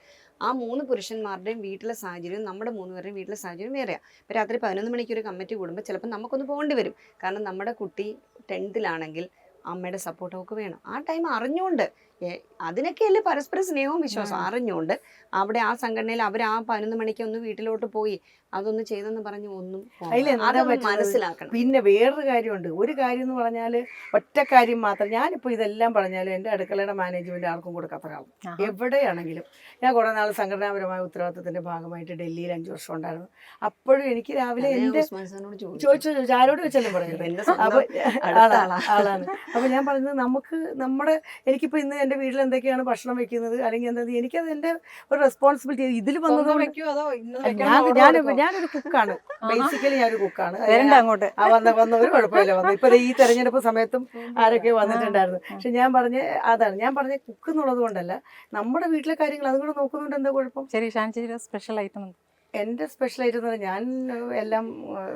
ആ 3 പുരുഷന്മാരുടെയും വീട്ടിലെ സാഹചര്യവും നമ്മുടെ 3 പേരുടെയും വീട്ടിലെ സാഹചര്യം വേറെയാണ്. ഇപ്പം രാത്രി 11 മണിക്ക് ഒരു കമ്മിറ്റി കൂടുമ്പോൾ ചിലപ്പോൾ നമുക്കൊന്ന് പോകേണ്ടി വരും. കാരണം നമ്മുടെ കുട്ടി 10th-ലാണെങ്കിൽ അമ്മയുടെ സപ്പോർട്ട് അവർക്ക് വേണം. ആ ടൈം അറിഞ്ഞുകൊണ്ട്, അതിനൊക്കെയല്ലേ പരസ്പര സ്നേഹവും വിശ്വാസം. അറിഞ്ഞുകൊണ്ട് അവിടെ ആ സംഘടനയിൽ അവർ ആ 11 മണിക്ക് ഒന്ന് വീട്ടിലോട്ട് പോയി അതൊന്ന് ചെയ്തെന്ന് പറഞ്ഞ് ഒന്നും മനസ്സിലാക്കണം. പിന്നെ വേറൊരു കാര്യമുണ്ട്. ഒരു കാര്യം എന്ന് പറഞ്ഞാൽ ഒറ്റ കാര്യം മാത്രം. ഞാനിപ്പോൾ ഇതെല്ലാം പറഞ്ഞാലും എൻ്റെ അടുക്കളയുടെ മാനേജ്മെന്റ് ആർക്കും കൊടുക്കാത്ത ഒരാളും എവിടെയാണെങ്കിലും. ഞാൻ കുറേ നാൾ സംഘടനാപരമായ ഉത്തരവാദിത്തത്തിന്റെ ഭാഗമായിട്ട് ഡൽഹിയിൽ 5 വർഷം ഉണ്ടായിരുന്നു. അപ്പോഴും എനിക്ക് രാവിലെ എൻ്റെ ചോദിച്ചു ആരോട് വെച്ചാലും പറയുന്നത് ആളാണ്. അപ്പോൾ ഞാൻ പറയുന്നത് നമുക്ക് എനിക്കിപ്പോൾ ഇന്ന് എൻ്റെ വീട്ടിൽ എന്തൊക്കെയാണ് ഭക്ഷണം വെക്കുന്നത് അല്ലെങ്കിൽ എന്താ, എനിക്കത് എൻ്റെ ഒരു റെസ്പോൺസിബിലിറ്റി. ഇതിൽ വന്നത് ഞാനൊരു കുക്കാണ്, ബേസിക്കലി ഞാനൊരു കുക്കാണ്. വന്ന ഒരു കുഴപ്പമില്ല വന്നു. ഇപ്പൊ ഈ തെരഞ്ഞെടുപ്പ് സമയത്തും ആരൊക്കെ വന്നിട്ടുണ്ടായിരുന്നു. പക്ഷെ ഞാൻ പറഞ്ഞ കുക്ക് എന്നുള്ളത് കൊണ്ടല്ല, നമ്മുടെ വീട്ടിലെ കാര്യങ്ങൾ അതുകൂടെ നോക്കുന്നുണ്ട്. എന്താ കുഴപ്പം? ശരി, ഷാൻചേച്ചിയുടെ സ്പെഷ്യൽ ഐറ്റം എൻ്റെ സ്പെഷ്യലായിട്ട് എന്ന് പറഞ്ഞാൽ ഞാൻ എല്ലാം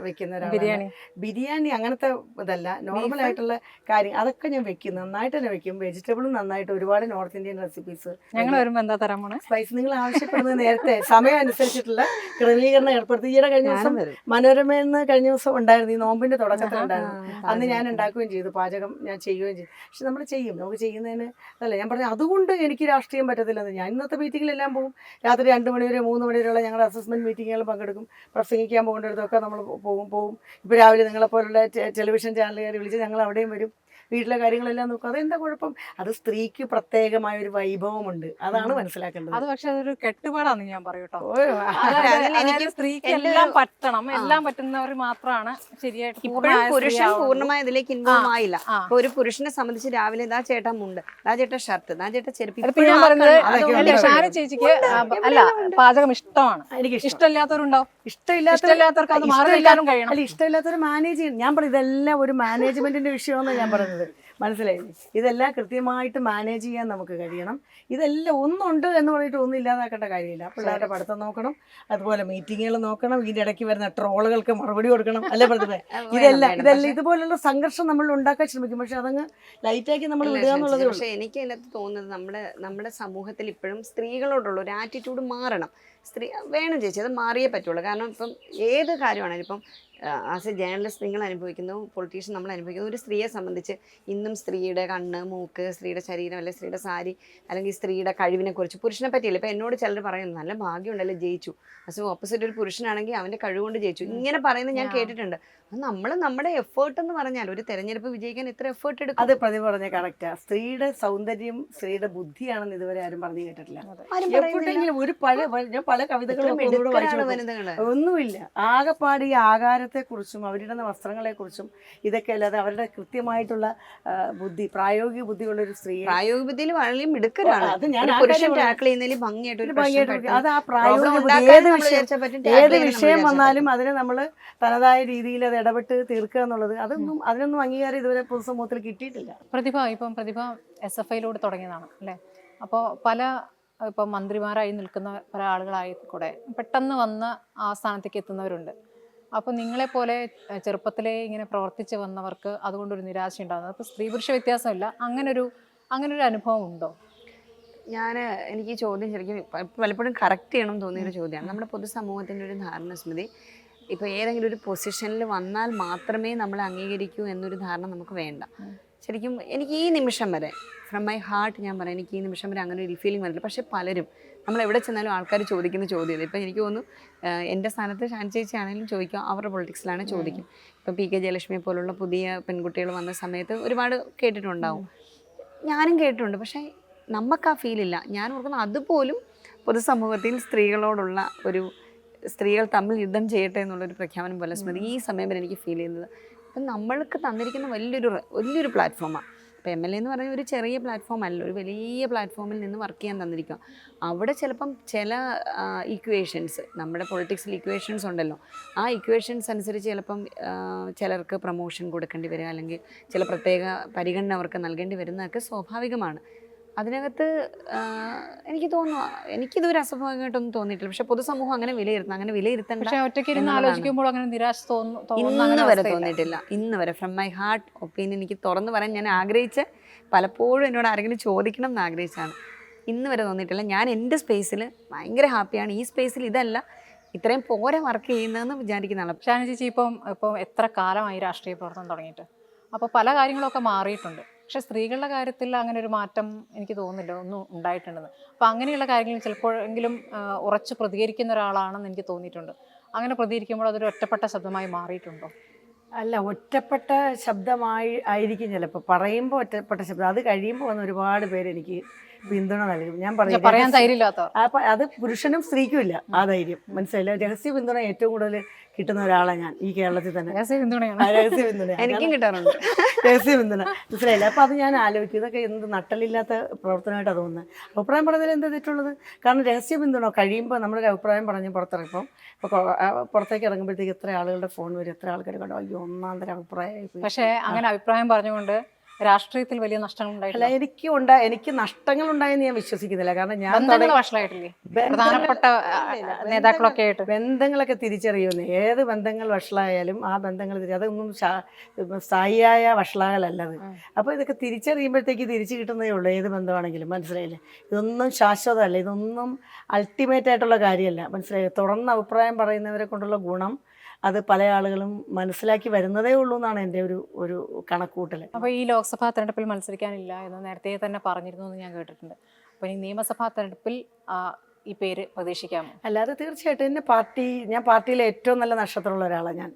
വെക്കുന്ന ഒരാളാണ്. ബിരിയാണി ബിരിയാണി അങ്ങനത്തെ ഇതല്ല, നോർമൽ ആയിട്ടുള്ള കാര്യം അതൊക്കെ ഞാൻ വെക്കും, നന്നായിട്ട് തന്നെ വെക്കും. വെജിറ്റബിളും നന്നായിട്ട്, ഒരുപാട് നോർത്ത് ഇന്ത്യൻ റെസിപ്പീസ്. ഞങ്ങൾ വരുമ്പോ എന്താ തരാൻ പോണേ? സ്പൈസ് നിങ്ങൾ ആവശ്യപ്പെടുന്നത് നേരത്തെ സമയം അനുസരിച്ചിട്ടുള്ള ക്രമീകരണം ഏർപ്പെടുത്തി. ഈയിടെ കഴിഞ്ഞ ദിവസം മനോരമയിൽ നിന്ന് കഴിഞ്ഞ ദിവസം ഉണ്ടായിരുന്നു, ഈ നോമ്പിന്റെ തുടക്കത്തിലുണ്ടായിരുന്നു. അന്ന് ഞാൻ ഉണ്ടാക്കുകയും ചെയ്തു, പാചകം ഞാൻ ചെയ്യുകയും ചെയ്തു. പക്ഷെ നമ്മൾ ചെയ്യും, നമുക്ക് ചെയ്യുന്നതിന് അതല്ല ഞാൻ പറഞ്ഞു. അതുകൊണ്ട് എനിക്ക് രാഷ്ട്രീയം പറ്റത്തില്ലെന്ന്. ഞാൻ ഇന്നത്തെ മീറ്റിങ്ങിലെല്ലാം പോകും, രാത്രി 2 മണി വരെ 3 മണി വരെയുള്ള ഞങ്ങളുടെ അസസ്മെന്റ് മീറ്റിങ്ങുകൾ പങ്കെടുക്കും. പ്രസംഗിക്കാൻ പോകേണ്ടതൊക്കെ നമ്മൾ പോകും. ഇപ്പോൾ രാവിലെ നിങ്ങളെപ്പോലുള്ള ടെലിവിഷൻ ചാനലുകാർ വിളിച്ച് ഞങ്ങൾ അവിടെയും വരും, വീട്ടിലെ കാര്യങ്ങളെല്ലാം നോക്കും. അതെന്താ കുഴപ്പം? അത് സ്ത്രീക്ക് പ്രത്യേകമായ ഒരു വൈഭവമുണ്ട്, അതാണ് മനസ്സിലാക്കേണ്ടത്. അത് പക്ഷെ അതൊരു കെട്ടുപാടാന്ന് ഞാൻ പറയൂട്ടോ. എനിക്ക് സ്ത്രീക്ക് എല്ലാം പറ്റണം, എല്ലാം പറ്റുന്നവർ മാത്രമാണ് ശരിയായിട്ട് പുരുഷൻ പൂർണ്ണമായി അതിലേക്ക് ഇൻവോൾവ് ആയില്ല. ഇപ്പൊ ഒരു പുരുഷനെ സംബന്ധിച്ച് രാവിലെ ഇതാ ചേട്ടാ മുണ്ട്, ദാ ചേട്ടാ ഷർട്ട്, ദാ ചേട്ടാ ചെരുപ്പ്. അതിപ്പോ ഞാൻ പറയുന്നത് ഷാനി ചേച്ചിക്ക് അല്ല പാചകം ഇഷ്ടമാണ്, എനിക്ക് ഇഷ്ടമില്ലാത്തവരുണ്ടാവും. ഇഷ്ടമില്ലാത്തവർക്ക് അത് മാറി നിൽക്കാനും കഴിയണം. അല്ല, ഇഷ്ടമില്ലാത്തൊരു മാനേജ് ചെയ്യണം. ഞാൻ പറയും ഇതെല്ലാം ഒരു മാനേജ്മെന്റിന്റെ വിഷയമെന്നാണ് ഞാൻ പറയുന്നത്. മനസ്സിലായി? ഇതെല്ലാം കൃത്യമായിട്ട് മാനേജ് ചെയ്യാൻ നമുക്ക് കഴിയണം. ഇതെല്ലാം ഒന്നുണ്ട് എന്ന് പറഞ്ഞിട്ട് ഒന്നും ഇല്ലാതാക്കേണ്ട കാര്യമില്ല. പിള്ളേരുടെ പഠിത്തം നോക്കണം, അതുപോലെ മീറ്റിങ്ങുകൾ നോക്കണം, ഇതിന്റെ ഇടയ്ക്ക് വരുന്ന ട്രോളുകൾക്ക് മറുപടി കൊടുക്കണം, അല്ലേ പറഞ്ഞത്? ഇതെല്ലാം ഇതുപോലുള്ള സംഘർഷം നമ്മൾ ഉണ്ടാക്കാൻ ശ്രമിക്കും. പക്ഷെ അതങ്ങ് ലൈറ്റാക്കി നമ്മൾ വിടുക എന്നുള്ളത്. പക്ഷെ എനിക്ക് അതിനകത്ത് തോന്നുന്നത് നമ്മുടെ സമൂഹത്തിൽ ഇപ്പോഴും സ്ത്രീകളോടുള്ള ഒരു ആറ്റിറ്റ്യൂഡ് മാറണം. വേണം ചേച്ചി, അത് മാറിയേ പറ്റുള്ളൂ. കാരണം ഇപ്പം ഏത് കാര്യമാണെങ്കിലും ഇപ്പം ആസ് എ ജേർണലിസ്റ്റ് നിങ്ങൾ അനുഭവിക്കുന്നു, പൊളിറ്റീഷ്യൻ നമ്മൾ അനുഭവിക്കുന്നു. ഒരു സ്ത്രീയെ സംബന്ധിച്ച് ഇന്നും സ്ത്രീയുടെ കണ്ണ്, മൂക്ക്, സ്ത്രീയുടെ ശരീരം, അല്ലെങ്കിൽ സ്ത്രീയുടെ സാരി, അല്ലെങ്കിൽ സ്ത്രീയുടെ കഴിവിനെ കുറിച്ച്, പുരുഷനെ പറ്റിയില്ല. ഇപ്പം എന്നോട് ചിലർ പറയുന്നു നല്ല ഭാഗ്യമുണ്ടല്ലേ ജയിച്ചു, പക്ഷേ ഓപ്പോസിറ്റ് ഒരു പുരുഷനാണെങ്കിൽ അവൻ്റെ കഴിവുകൊണ്ട് ജയിച്ചു, ഇങ്ങനെ പറയുന്നത് ഞാൻ കേട്ടിട്ടുണ്ട്. അത് നമ്മൾ നമ്മുടെ എഫേർട്ട് എന്ന് പറഞ്ഞാൽ ഒരു തെരഞ്ഞെടുപ്പ് വിജയിക്കാൻ എത്ര എഫേർട്ട് എടുക്കും? അത് പ്രതി പറഞ്ഞ കറക്റ്റാ. സ്ത്രീയുടെ സൗന്ദര്യം സ്ത്രീയുടെ ബുദ്ധിയാണെന്ന് ഇതുവരെ ആരും പറഞ്ഞു കേട്ടിട്ടില്ല. എപ്പോഴെങ്കിലും ഒരു പല കവിതകളും ഒന്നുമില്ല. ആകെപ്പാട് ഈ ആകാരത്തെ കുറിച്ചും അവരിടുന്ന വസ്ത്രങ്ങളെ കുറിച്ചും ഇതൊക്കെ അല്ലാതെ അവരുടെ കൃത്യമായിട്ടുള്ള ബുദ്ധി, പ്രായോഗിക ബുദ്ധിയുള്ള ഒരു സ്ത്രീ, പ്രായോഗിക ബുദ്ധിയിൽ വളരെ മിടുക്കലാണ്. അത് ഞാൻ അത് ആ പ്രായോഗിക ഏത് വിഷയം വന്നാലും അതിനെ നമ്മൾ തനതായ രീതിയിൽ അത് ഇടപെട്ട് തീർക്കുക എന്നുള്ളത്, അതിനൊന്നും അംഗീകാരം ഇതുവരെ പൊതുസമൂഹത്തിൽ കിട്ടിയിട്ടില്ല. പ്രതിഭ SFIയിലൂടെ തുടങ്ങിയതാണ് അല്ലേ? അപ്പോൾ ഇപ്പം മന്ത്രിമാരായി നിൽക്കുന്ന പല ആളുകളായി കൂടെ പെട്ടെന്ന് വന്ന് ആ സ്ഥാനത്തേക്ക് എത്തുന്നവരുണ്ട്. അപ്പോൾ നിങ്ങളെപ്പോലെ ചെറുപ്പത്തിലേ ഇങ്ങനെ പ്രവർത്തിച്ച് വന്നവർക്ക് അതുകൊണ്ടൊരു നിരാശ ഉണ്ടാകുന്നത്. അപ്പോൾ സ്ത്രീ പുരുഷ വ്യത്യാസമില്ല, അങ്ങനൊരു അനുഭവം ഉണ്ടോ? എനിക്ക് ഈ ചോദ്യം ശരിക്കും പലപ്പോഴും കറക്റ്റ് ചെയ്യണം തോന്നിയൊരു ചോദ്യമാണ്. നമ്മുടെ പൊതുസമൂഹത്തിൻ്റെ ഒരു ധാരണ സ്മൃതി, ഇപ്പോൾ ഏതെങ്കിലും ഒരു പൊസിഷനിൽ വന്നാൽ മാത്രമേ നമ്മൾ അംഗീകരിക്കൂ എന്നൊരു ധാരണ നമുക്ക് വേണ്ട. ശരിക്കും എനിക്ക് ഈ നിമിഷം വരെ ഫ്രം മൈ ഹാർട്ട് ഞാൻ പറയാം, എനിക്ക് ഈ നിമിഷം വരെ അങ്ങനെ ഒരു ഫീലിംഗ് വരില്ല. പക്ഷേ പലരും നമ്മൾ എവിടെ ചെന്നാലും ആൾക്കാർ ചോദിക്കുന്ന ചോദ്യം, ഇപ്പം എനിക്ക് തോന്നുന്നു എൻ്റെ സ്ഥാനത്ത് ഷാനി ചേച്ചി ആണെങ്കിലും ചോദിക്കും, അവരുടെ പൊളിറ്റിക്സിലാണ് ചോദിക്കും. ഇപ്പം PK ജയലക്ഷ്മിയെ പോലുള്ള പുതിയ പെൺകുട്ടികൾ വന്ന സമയത്ത് ഒരുപാട് കേട്ടിട്ടുണ്ടാവും, ഞാനും കേട്ടിട്ടുണ്ട്. പക്ഷേ നമുക്ക് ആ ഫീലില്ല. ഞാൻ ഓർക്കുന്നത് അതുപോലും പൊതുസമൂഹത്തിൽ സ്ത്രീകളോടുള്ള സ്ത്രീകൾ തമ്മിൽ യുദ്ധം ചെയ്യട്ടെ എന്നുള്ളൊരു പ്രഖ്യാപനം പോലെ സ്മൃതി ഈ സമയം വരെ എനിക്ക് ഫീൽ ചെയ്യുന്നത്. അപ്പം നമ്മൾക്ക് തന്നിരിക്കുന്ന വലിയൊരു പ്ലാറ്റ്ഫോമാണ്. ഇപ്പോൾ MLA എന്ന് പറയുന്ന ഒരു ചെറിയ പ്ലാറ്റ്ഫോം അല്ല, ഒരു വലിയ പ്ലാറ്റ്ഫോമിൽ നിന്ന് വർക്ക് ചെയ്യാൻ തന്നിരിക്കുക. അവിടെ ചിലപ്പം ചില ഇക്വേഷൻസ്, നമ്മുടെ പൊളിറ്റിക്സിൽ ഇക്വേഷൻസ് ഉണ്ടല്ലോ, ആ ഇക്വേഷൻസ് അനുസരിച്ച് ചിലപ്പം ചിലർക്ക് പ്രൊമോഷൻ കൊടുക്കേണ്ടി വരിക, അല്ലെങ്കിൽ ചില പ്രത്യേക പരിഗണന അവർക്ക് നൽകേണ്ടി വരുന്നതൊക്കെ സ്വാഭാവികമാണ്. അതിനകത്ത് എനിക്ക് തോന്നുന്നു, എനിക്കിതൊരു അസ്വാഭാവികമായിട്ടൊന്നും തോന്നിയിട്ടില്ല. പക്ഷെ പൊതുസമൂഹം അങ്ങനെ വിലയിരുത്തണ്ട. ഇന്ന് വരെ തോന്നിയിട്ടില്ല. ഇന്ന് വരെ ഫ്രം മൈ ഹാർട്ട് ഒപ്പീനിയൻ എനിക്ക് തുറന്നു പറയാൻ ഞാൻ ആഗ്രഹിച്ച, പലപ്പോഴും എന്നോട് ആരെങ്കിലും ചോദിക്കണം എന്ന് ആഗ്രഹിച്ചാണ്. ഇന്ന് വരെ തോന്നിയിട്ടില്ല. ഞാൻ എൻ്റെ സ്പേസിൽ ഭയങ്കര ഹാപ്പിയാണ്. ഈ സ്പേസിൽ ഇതല്ല, ഇത്രയും പോരെ വർക്ക് ചെയ്യുന്നതെന്ന് വിചാരിക്കുന്ന ആളാണ്. ഷാനി ചേച്ചി ഇപ്പം എത്ര കാലമായി രാഷ്ട്രീയ പ്രവർത്തനം തുടങ്ങിയിട്ട്? അപ്പോൾ പല കാര്യങ്ങളൊക്കെ മാറിയിട്ടുണ്ട്. പക്ഷെ സ്ത്രീകളുടെ കാര്യത്തിൽ അങ്ങനെ ഒരു മാറ്റം എനിക്ക് തോന്നുന്നില്ല ഒന്നും ഉണ്ടായിട്ടുണ്ടെന്ന്. അപ്പോൾ അങ്ങനെയുള്ള കാര്യങ്ങളിൽ ചിലപ്പോഴെങ്കിലും ഉറച്ചു പ്രതികരിക്കുന്ന ഒരാളാണെന്ന് എനിക്ക് തോന്നിയിട്ടുണ്ട്. അങ്ങനെ പ്രതികരിക്കുമ്പോൾ അതൊരു ഒറ്റപ്പെട്ട ശബ്ദമായി മാറിയിട്ടുണ്ടോ? അല്ല, ഒറ്റപ്പെട്ട ശബ്ദമായി ആയിരിക്കും ചിലപ്പോൾ പറയുമ്പോൾ ഒറ്റപ്പെട്ട ശബ്ദം. അത് കഴിയുമ്പോൾ വന്ന് ഒരുപാട് പേര് എനിക്ക് പിന്തുണ നൽകും. ഞാൻ പറയാൻ ധൈര്യമില്ലാത്ത, അത് പുരുഷനും സ്ത്രീക്കും ഇല്ല ആ ധൈര്യം. മനസ്സിലായില്ല? രഹസ്യ പിന്തുണ ഏറ്റവും കൂടുതൽ കിട്ടുന്ന ഒരാളാണ് ഞാൻ ഈ കേരളത്തിൽ തന്നെ. രഹസ്യ പിന്തുണ എനിക്കും കിട്ടാറുണ്ട്, രഹസ്യ പിന്തുണ. മനസ്സിലായില്ല? അപ്പോൾ അത് ഞാൻ ആലോചിക്കും, ഇതൊക്കെ എന്ത് നട്ടലില്ലാത്ത പ്രവർത്തനമായിട്ടാണ് തോന്നുന്നത്. അഭിപ്രായം പറഞ്ഞതിൽ എന്താ തെറ്റുള്ളത്? കാരണം രഹസ്യ പിന്തുണ കഴിയുമ്പോൾ നമ്മളൊരു അഭിപ്രായം പറഞ്ഞ് പുറത്തിറക്കും. ഇപ്പോൾ പുറത്തേക്ക് ഇറങ്ങുമ്പോഴത്തേക്ക് എത്ര ആളുകളുടെ ഫോൺ വരും, എത്ര ആൾക്കാർ കണ്ടോ, അയ്യോ ഒന്നാം തരം അഭിപ്രായമായി. പക്ഷേ അങ്ങനെ അഭിപ്രായം പറഞ്ഞുകൊണ്ട് രാഷ്ട്രീയത്തിൽ വലിയ നഷ്ടങ്ങൾ അല്ല, ഉണ്ടായിട്ടില്ല. എനിക്ക് നഷ്ടങ്ങൾ ഉണ്ടായെന്ന് ഞാൻ വിശ്വസിക്കുന്നില്ല. കാരണം ഞാൻ ബന്ധങ്ങൾ വഷളായിട്ടില്ലേ പ്രധാനപ്പെട്ട നേതാക്കളൊക്കെ ആയിട്ട്? ബന്ധങ്ങളൊക്കെ തിരിച്ചറിയുന്നു. ഏത് ബന്ധങ്ങൾ വഷളായാലും ആ ബന്ധങ്ങൾ അതൊന്നും സ്ഥായിയായ വഷളാകലല്ലത്. അപ്പോൾ ഇതൊക്കെ തിരിച്ചറിയുമ്പോഴത്തേക്ക് തിരിച്ചു കിട്ടുന്നതേ ഉള്ളൂ. ഏത് ബന്ധമാണെങ്കിലും, മനസ്സിലായില്ലേ? ഇതൊന്നും ശാശ്വതമല്ല, ഇതൊന്നും അൾട്ടിമേറ്റ് ആയിട്ടുള്ള കാര്യമല്ല, മനസ്സിലായില്ലേ? തുടർന്ന് അഭിപ്രായം പറയുന്നവരെ കൊണ്ടുള്ള ഗുണം അത് പല ആളുകളും മനസ്സിലാക്കി വരുന്നതേ ഉള്ളൂ എന്നാണ് എൻ്റെ ഒരു കണക്കൂട്ടൽ. അപ്പോൾ ഈ ലോക്സഭാ തെരഞ്ഞെടുപ്പിൽ മത്സരിക്കാനില്ല എന്ന് നേരത്തെ തന്നെ പറഞ്ഞിരുന്നു എന്ന് ഞാൻ കേട്ടിട്ടുണ്ട്. അപ്പോൾ ഈ നിയമസഭാ തെരഞ്ഞെടുപ്പിൽ ഈ പേര് പ്രതീക്ഷിക്കാമോ? അല്ലാതെ തീർച്ചയായിട്ടും ഞാൻ പാർട്ടിയിലെ ഏറ്റവും നല്ല നക്ഷത്രമുള്ള ഒരാളാണ് ഞാൻ.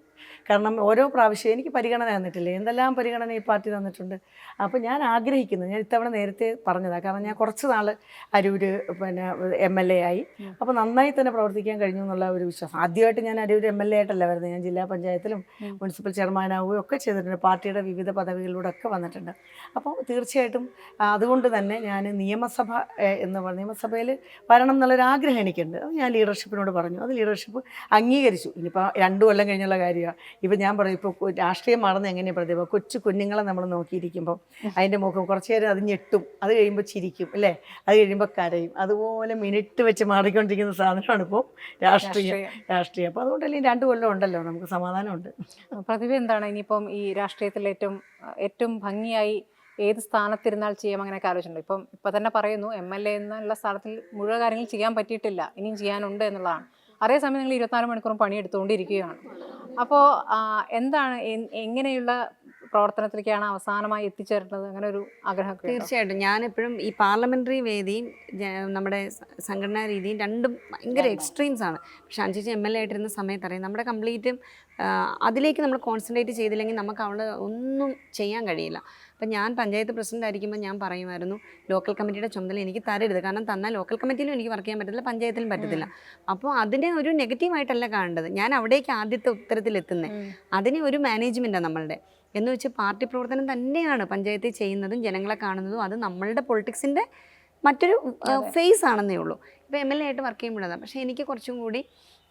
കാരണം ഓരോ പ്രാവശ്യം എനിക്ക് പരിഗണന തന്നിട്ടില്ല, എന്തെല്ലാം പരിഗണന ഈ പാർട്ടി തന്നിട്ടുണ്ട്. അപ്പോൾ ഞാൻ ആഗ്രഹിക്കുന്നു, ഞാൻ ഇത്തവണ നേരത്തെ പറഞ്ഞതാണ്, കാരണം ഞാൻ കുറച്ച് നാൾ അരൂർ MLA ആയി. അപ്പോൾ നന്നായി തന്നെ പ്രവർത്തിക്കാൻ കഴിഞ്ഞു എന്നുള്ള ഒരു വിശ്വാസം. ആദ്യമായിട്ട് ഞാൻ അരൂർ MLA ആയിട്ടല്ല വരുന്നത്, ഞാൻ ജില്ലാ പഞ്ചായത്തിലും മുനിസിപ്പൽ ചെയർമാനാവുകയും ഒക്കെ ചെയ്തിട്ടുണ്ട്, പാർട്ടിയുടെ വിവിധ പദവികളിലൂടെ ഒക്കെ വന്നിട്ടുണ്ട്. അപ്പോൾ തീർച്ചയായിട്ടും അതുകൊണ്ട് തന്നെ ഞാൻ നിയമസഭയിൽ വരണം എന്നുള്ളൊരാഗ്രഹം എനിക്കുണ്ട്. അത് ഞാൻ ലീഡർഷിപ്പിനോട് പറഞ്ഞു, അത് ലീഡർഷിപ്പ് അംഗീകരിച്ചു. ഇനിയിപ്പോൾ 2 കൊല്ലം കഴിഞ്ഞുള്ള കാര്യമാണ്. ഇപ്പം ഞാൻ പറയും, ഇപ്പോൾ രാഷ്ട്രീയം മാറുന്ന എങ്ങനെയാണ് പ്രതിഭ? കൊച്ചു കുഞ്ഞുങ്ങളെ നമ്മൾ നോക്കിയിരിക്കുമ്പോൾ അതിൻ്റെ മുഖം കുറച്ച് നേരം അത് ഞെട്ടും, അത് കഴിയുമ്പോൾ ചിരിക്കും, അല്ലേ? അത് കഴിയുമ്പോൾ കരയും. അതുപോലെ മിനിറ്റ് വെച്ച് മാറിക്കൊണ്ടിരിക്കുന്ന സാധനമാണ് ഇപ്പോൾ രാഷ്ട്രീയം. അപ്പോൾ അതുകൊണ്ടല്ലേ 2 കൊല്ലം ഉണ്ടല്ലോ, നമുക്ക് സമാധാനമുണ്ട്. പ്രതിഭ എന്താണ് ഇനിയിപ്പം ഈ രാഷ്ട്രീയത്തിൽ ഏറ്റവും ഭംഗിയായി ഏത് സ്ഥാനത്തിരുന്നാൽ ചെയ്യാം അങ്ങനെയൊക്കെ ആലോചിച്ചിട്ടുണ്ട്? ഇപ്പം തന്നെ പറയുന്നു MLA എന്നുള്ള സ്ഥാനത്തിൽ മുഴുവൻ കാര്യങ്ങൾ ചെയ്യാൻ പറ്റിയിട്ടില്ല, ഇനിയും ചെയ്യാനുണ്ട് എന്നുള്ളതാണ്. അതേസമയം നിങ്ങൾ 24 മണിക്കൂറും പണിയെടുത്തുകൊണ്ടിരിക്കുകയാണ്. അപ്പോൾ എന്താണ്, എങ്ങനെയുള്ള പ്രവർത്തനത്തിലേക്കാണ് അവസാനമായി എത്തിച്ചേരുന്നത്? അങ്ങനെ ഒരു ആഗ്രഹം? തീർച്ചയായിട്ടും ഞാനെപ്പോഴും ഈ പാർലമെൻ്ററി വേദിയും നമ്മുടെ സംഘടനാ രീതിയും രണ്ടും ഭയങ്കര എക്സ്ട്രീംസ് ആണ്. പക്ഷേ അഞ്ചേച്ചി MLA ആയിട്ടിരുന്ന സമയത്ത് അറിയാം, നമ്മുടെ കംപ്ലീറ്റും അതിലേക്ക് നമ്മൾ കോൺസെൻട്രേറ്റ് ചെയ്തില്ലെങ്കിൽ നമുക്ക് അവിടെ ഒന്നും ചെയ്യാൻ കഴിയില്ല. അപ്പം ഞാൻ പഞ്ചായത്ത് പ്രസിഡന്റ് ആയിരിക്കുമ്പോൾ ഞാൻ പറയുമായിരുന്നു, ലോക്കൽ കമ്മിറ്റിയുടെ ചുമതല എനിക്ക് തരരുത്, കാരണം തന്നാൽ ലോക്കൽ കമ്മിറ്റിയിലും എനിക്ക് വർക്ക് ചെയ്യാൻ പറ്റത്തില്ല, പഞ്ചായത്തിലും പറ്റത്തില്ല. അപ്പോൾ അതിനെ ഒരു നെഗറ്റീവായിട്ടല്ല കാണേണ്ടത്, ഞാൻ അവിടേക്ക് ആദ്യത്തെ ഉത്തരത്തിലെത്തുന്നത്. അതിന് ഒരു മാനേജ്മെൻറ്റാണ് നമ്മളുടെ എന്ന് വെച്ച് പാർട്ടി പ്രവർത്തനം തന്നെയാണ് പഞ്ചായത്തിൽ ചെയ്യുന്നതും ജനങ്ങളെ കാണുന്നതും. അത് നമ്മളുടെ പൊളിറ്റിക്സിൻ്റെ മറ്റൊരു ഫേസ് ആണെന്നേ ഉള്ളൂ. ഇപ്പോൾ MLA ആയിട്ട് വർക്ക് ചെയ്യുമ്പോഴതാണ്. പക്ഷേ എനിക്ക് കുറച്ചും കൂടി,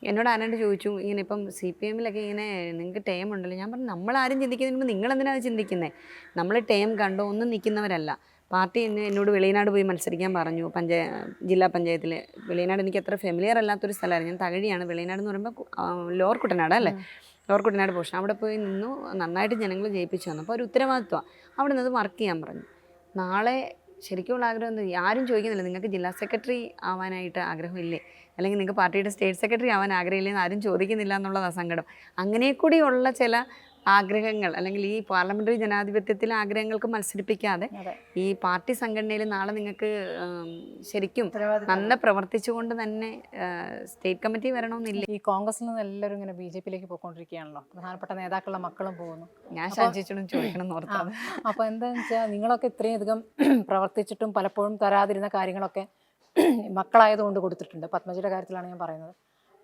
എന്നോട് ആരാണ്ട് ചോദിച്ചു, ഇങ്ങനെ ഇപ്പം CPM-ലൊക്കെ ഇങ്ങനെ നിങ്ങൾക്ക് ടേം ഉണ്ടല്ലോ. ഞാൻ പറഞ്ഞു, നമ്മളാരും ചിന്തിക്കുന്നതിന് മുമ്പ് നിങ്ങളെന്തിനാണ് ചിന്തിക്കുന്നത്? നമ്മൾ ടേം കണ്ടോ ഒന്നും നിൽക്കുന്നവരല്ല. പാർട്ടി എന്നോട് വെളിയനാട് പോയി മത്സരിക്കാൻ പറഞ്ഞു, ജില്ലാ പഞ്ചായത്തിൽ. വെളിയനാട് എനിക്ക് അത്ര ഫെമിലിയർ അല്ലാത്തൊരു സ്ഥലമായിരുന്നു. ഞാൻ തകഴിയാണ്. വെളിയനാട് എന്ന് പറയുമ്പോൾ ലോവർ കുട്ടനാട് അല്ലേ, ലോവർ കുട്ടനാട് പോഷൻ. അവിടെ പോയി നിന്നു, നന്നായിട്ട് ജനങ്ങൾ ജയിപ്പിച്ചു തന്നു. അപ്പോൾ ഒരു ഉത്തരവാദിത്വമാണ്. അവിടെ നിന്ന് വർക്ക് ചെയ്യാൻ പറഞ്ഞു. നാളെ ശരിക്കുമുള്ള ആഗ്രഹം എന്താ, ആരും ചോദിക്കുന്നില്ല നിങ്ങൾക്ക് ജില്ലാ സെക്രട്ടറി ആവാനായിട്ട് ആഗ്രഹമില്ലേ, അല്ലെങ്കിൽ നിങ്ങൾക്ക് പാർട്ടിയുടെ സ്റ്റേറ്റ് സെക്രട്ടറി ആവാൻ ആഗ്രഹമില്ലെന്ന് ആരും ചോദിക്കുന്നില്ല എന്നുള്ളതാണ് സങ്കടം. അങ്ങനെ കൂടിയുള്ള ചില ആഗ്രഹങ്ങൾ, അല്ലെങ്കിൽ ഈ പാർലമെൻ്ററി ജനാധിപത്യത്തിലെ ആഗ്രഹങ്ങൾക്ക് മത്സരിപ്പിക്കാതെ ഈ പാർട്ടി സംഘടനയിൽ നാളെ നിങ്ങൾക്ക് ശരിക്കും നന്ന പ്രവർത്തിച്ചുകൊണ്ട് തന്നെ സ്റ്റേറ്റ് കമ്മിറ്റി വരണമെന്നില്ല. ഈ കോൺഗ്രസിൽ നിന്ന് എല്ലാവരും ഇങ്ങനെ BJP-യിലേക്ക് പോയിക്കൊണ്ടിരിക്കുകയാണല്ലോ, പ്രധാനപ്പെട്ട നേതാക്കളുടെ മക്കളും പോകുന്നു. ഞാൻ ഷാജിച്ചോടും ചോദിക്കണം എന്ന് ഓർത്താണ്. അപ്പോൾ എന്താണെന്ന് വെച്ചാൽ, നിങ്ങളൊക്കെ ഇത്രയും അധികം പ്രവർത്തിച്ചിട്ടും പലപ്പോഴും തരാതിരുന്ന കാര്യങ്ങളൊക്കെ മക്കളായതുകൊണ്ട് കൊടുത്തിട്ടുണ്ട്. പത്മജയുടെ കാര്യത്തിലാണ് ഞാൻ പറയുന്നത്.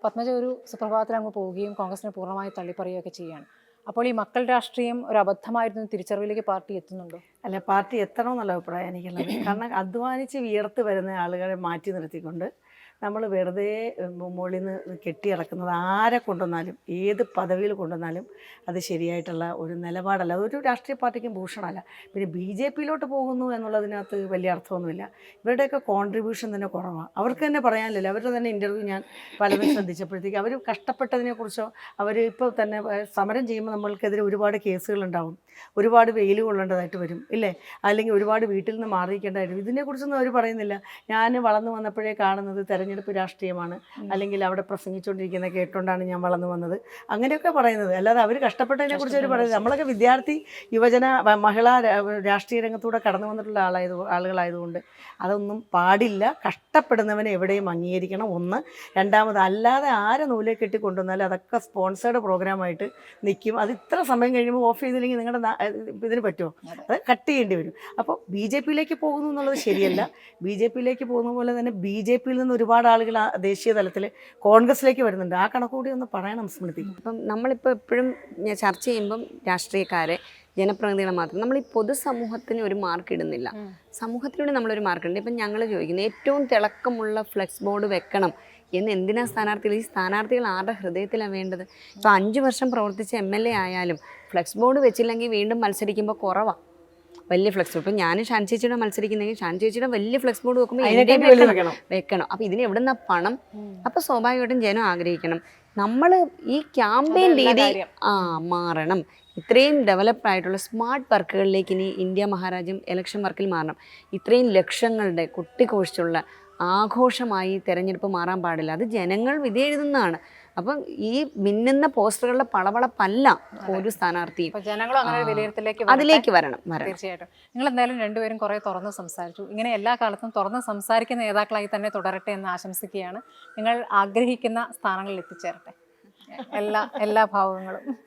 പത്മജ ഒരു സുപ്രഭാതത്തിൽ അങ്ങ് പോവുകയും കോൺഗ്രസിനെ പൂർണ്ണമായി തള്ളിപ്പറയുകയൊക്കെ ചെയ്യുകയാണ്. അപ്പോൾ ഈ മക്കൾ രാഷ്ട്രീയം ഒരു അബദ്ധമായിരുന്നു തിരിച്ചറിവിലേക്ക് പാർട്ടി എത്തുന്നുണ്ടോ? അല്ല, പാർട്ടി എത്തണമെന്നുള്ള അഭിപ്രായം എനിക്കുള്ളത്. കാരണം അധ്വാനിച്ച് വിയർത്ത് വരുന്ന ആളുകളെ മാറ്റി നിർത്തിക്കൊണ്ട് നമ്മൾ വെറുതെ മുകളിൽ നിന്ന് കെട്ടിയിറക്കുന്നത് ആരെ കൊണ്ടുവന്നാലും, ഏത് പദവിയിൽ കൊണ്ടുവന്നാലും അത് ശരിയായിട്ടുള്ള ഒരു നിലപാടല്ല. അതൊരു രാഷ്ട്രീയ പാർട്ടിക്കും ഭൂഷണമല്ല. പിന്നെ BJP-യിലോട്ട് പോകുന്നു എന്നുള്ളതിനകത്ത് വലിയ അർത്ഥമൊന്നുമില്ല. ഇവരുടെയൊക്കെ കോൺട്രിബ്യൂഷൻ തന്നെ കുറവാണ്. അവർക്ക് തന്നെ പറയാനില്ല. അവരുടെ തന്നെ ഇൻ്റർവ്യൂ ഞാൻ പലതും ശ്രദ്ധിച്ചപ്പോഴത്തേക്ക് അവർ കഷ്ടപ്പെട്ടതിനെക്കുറിച്ചോ, അവർ ഇപ്പോൾ തന്നെ സമരം ചെയ്യുമ്പോൾ നമ്മൾക്കെതിരെ ഒരുപാട് കേസുകളുണ്ടാവും, ഒരുപാട് വെയിൽ കൊള്ളേണ്ടതായിട്ട് വരും, ഇല്ലേ? അല്ലെങ്കിൽ ഒരുപാട് വീട്ടിൽ നിന്ന് മാറിയിരിക്കേണ്ടതായിട്ട് വരും. ഇതിനെക്കുറിച്ചൊന്നും അവർ പറയുന്നില്ല. ഞാൻ വളർന്നു വന്നപ്പോഴേ കാണുന്നത് തെരഞ്ഞെടുപ്പ് രാഷ്ട്രീയമാണ്, അല്ലെങ്കിൽ അവിടെ പ്രസംഗിച്ചുകൊണ്ടിരിക്കുന്ന കേട്ടുകൊണ്ടാണ് ഞാൻ വളർന്നു വന്നത്, അങ്ങനെയൊക്കെ പറയുന്നത്. അല്ലാതെ അവർ കഷ്ടപ്പെട്ടതിനെക്കുറിച്ച് അവർ പറയുന്നത്. നമ്മളൊക്കെ വിദ്യാർത്ഥി, യുവജന, മഹിളാ രാഷ്ട്രീയ രംഗത്തൂടെ കടന്നു വന്നിട്ടുള്ള ആളുകളായതുകൊണ്ട് അതൊന്നും പാടില്ല. കഷ്ടപ്പെടുന്നവനെ എവിടെയും അംഗീകരിക്കണം, ഒന്ന്. രണ്ടാമത്, അല്ലാതെ ആരെ നൂലെ കെട്ടി കൊണ്ടുവന്നാലും അതൊക്കെ സ്പോൺസേർഡ് പ്രോഗ്രാമായിട്ട് നിൽക്കും. അത് ഇത്ര സമയം കഴിയുമ്പോൾ ഓഫ് ചെയ്തില്ലെങ്കിൽ നിങ്ങളുടെ ഇതിന് പറ്റുമോ? അത് കട്ട് ചെയ്യേണ്ടി വരും. അപ്പോൾ BJP-യിലേക്ക് പോകുന്നു എന്നുള്ളത് ശരിയല്ല. BJP-യിലേക്ക് പോകുന്ന പോലെ തന്നെ BJP-യിൽ നിന്ന് ഒരുപാട് ആളുകൾ ദേശീയ തലത്തിൽ കോൺഗ്രസിലേക്ക് വരുന്നുണ്ട്. ആ കണക്കുകൂടി ഒന്ന് പറയണം സ്മൃതി. അപ്പം നമ്മളിപ്പോൾ എപ്പോഴും ചർച്ച ചെയ്യുമ്പം രാഷ്ട്രീയക്കാരെ, ജനപ്രതിനിധികളെ മാത്രം, നമ്മൾ ഈ പൊതുസമൂഹത്തിന് ഒരു മാർക്ക് ഇടുന്നില്ല. സമൂഹത്തിലൂടെ നമ്മളൊരു മാർക്ക് ഇടുന്നുണ്ട്. ഇപ്പം ഞങ്ങൾ ചോദിക്കുന്നത്, ഏറ്റവും തിളക്കമുള്ള ഫ്ലെക്സ് ബോർഡ് വെക്കണം എന്ന് എന്തിനാ സ്ഥാനാർത്ഥികൾ? ഈ സ്ഥാനാർത്ഥികൾ ആരുടെ ഹൃദയത്തിലാണ് വേണ്ടത്? ഇപ്പോൾ 5 വർഷം പ്രവർത്തിച്ച MLA ആയാലും ഫ്ലെക്സ് ബോർഡ് വെച്ചില്ലെങ്കിൽ വീണ്ടും മത്സരിക്കുമ്പോൾ കുറവാണ്. വലിയ ഫ്ലെക്സ് ബോർഡ്. ഇപ്പം ഞാൻ ഷാൻ ചേച്ചിയുടെ മത്സരിക്കുന്നെങ്കിൽ ഷാൻ ചേച്ചിയുടെ വലിയ ഫ്ലെക്സ് ബോർഡ് വെക്കുമ്പോൾ അതിനെക്കാട്ടി എൻ്റെയും വലുത് വെക്കണം. വെക്കണം. അപ്പം ഇതിന് എവിടെ നിന്നാ പണം? അപ്പം സ്വാഭാവികമായിട്ടും ജനം ആഗ്രഹിക്കണം നമ്മൾ ഈ ക്യാമ്പയിൻ രീതി മാറണം. ഇത്രയും ഡെവലപ്ഡ് ആയിട്ടുള്ള സ്മാർട്ട് വർക്കുകളിലേക്ക് ഇനി ഇന്ത്യ മഹാരാജ്യം ഇലക്ഷൻ വർക്കിൽ മാറണം. ഇത്രയും ലക്ഷങ്ങളുടെ കുട്ടിഘോഷിച്ചുള്ള ആഘോഷമായി തെരഞ്ഞെടുപ്പ് മാറാൻ പാടില്ല. അത് ജനങ്ങൾ വിധി എഴുതുന്നതാണ്. അപ്പം ഈ മിന്നുന്ന പോസ്റ്ററുകളുടെ പളവളപ്പല്ല ഒരു സ്ഥാനാർത്ഥിയും. ജനങ്ങളും അങ്ങനെ ഒരു വിലയിരുത്തലേക്ക് അതിലേക്ക് വരണം. തീർച്ചയായിട്ടും. നിങ്ങൾ എന്തായാലും രണ്ടുപേരും കുറേ തുറന്ന് സംസാരിച്ചു. ഇങ്ങനെ എല്ലാ കാലത്തും തുറന്ന് സംസാരിക്കുന്ന നേതാക്കളായി തന്നെ തുടരട്ടെ എന്ന് ആശംസിക്കുകയാണ്. നിങ്ങൾ ആഗ്രഹിക്കുന്ന സ്ഥാനങ്ങളിൽ എത്തിച്ചേരട്ടെ. എല്ലാ ഭാവങ്ങളും.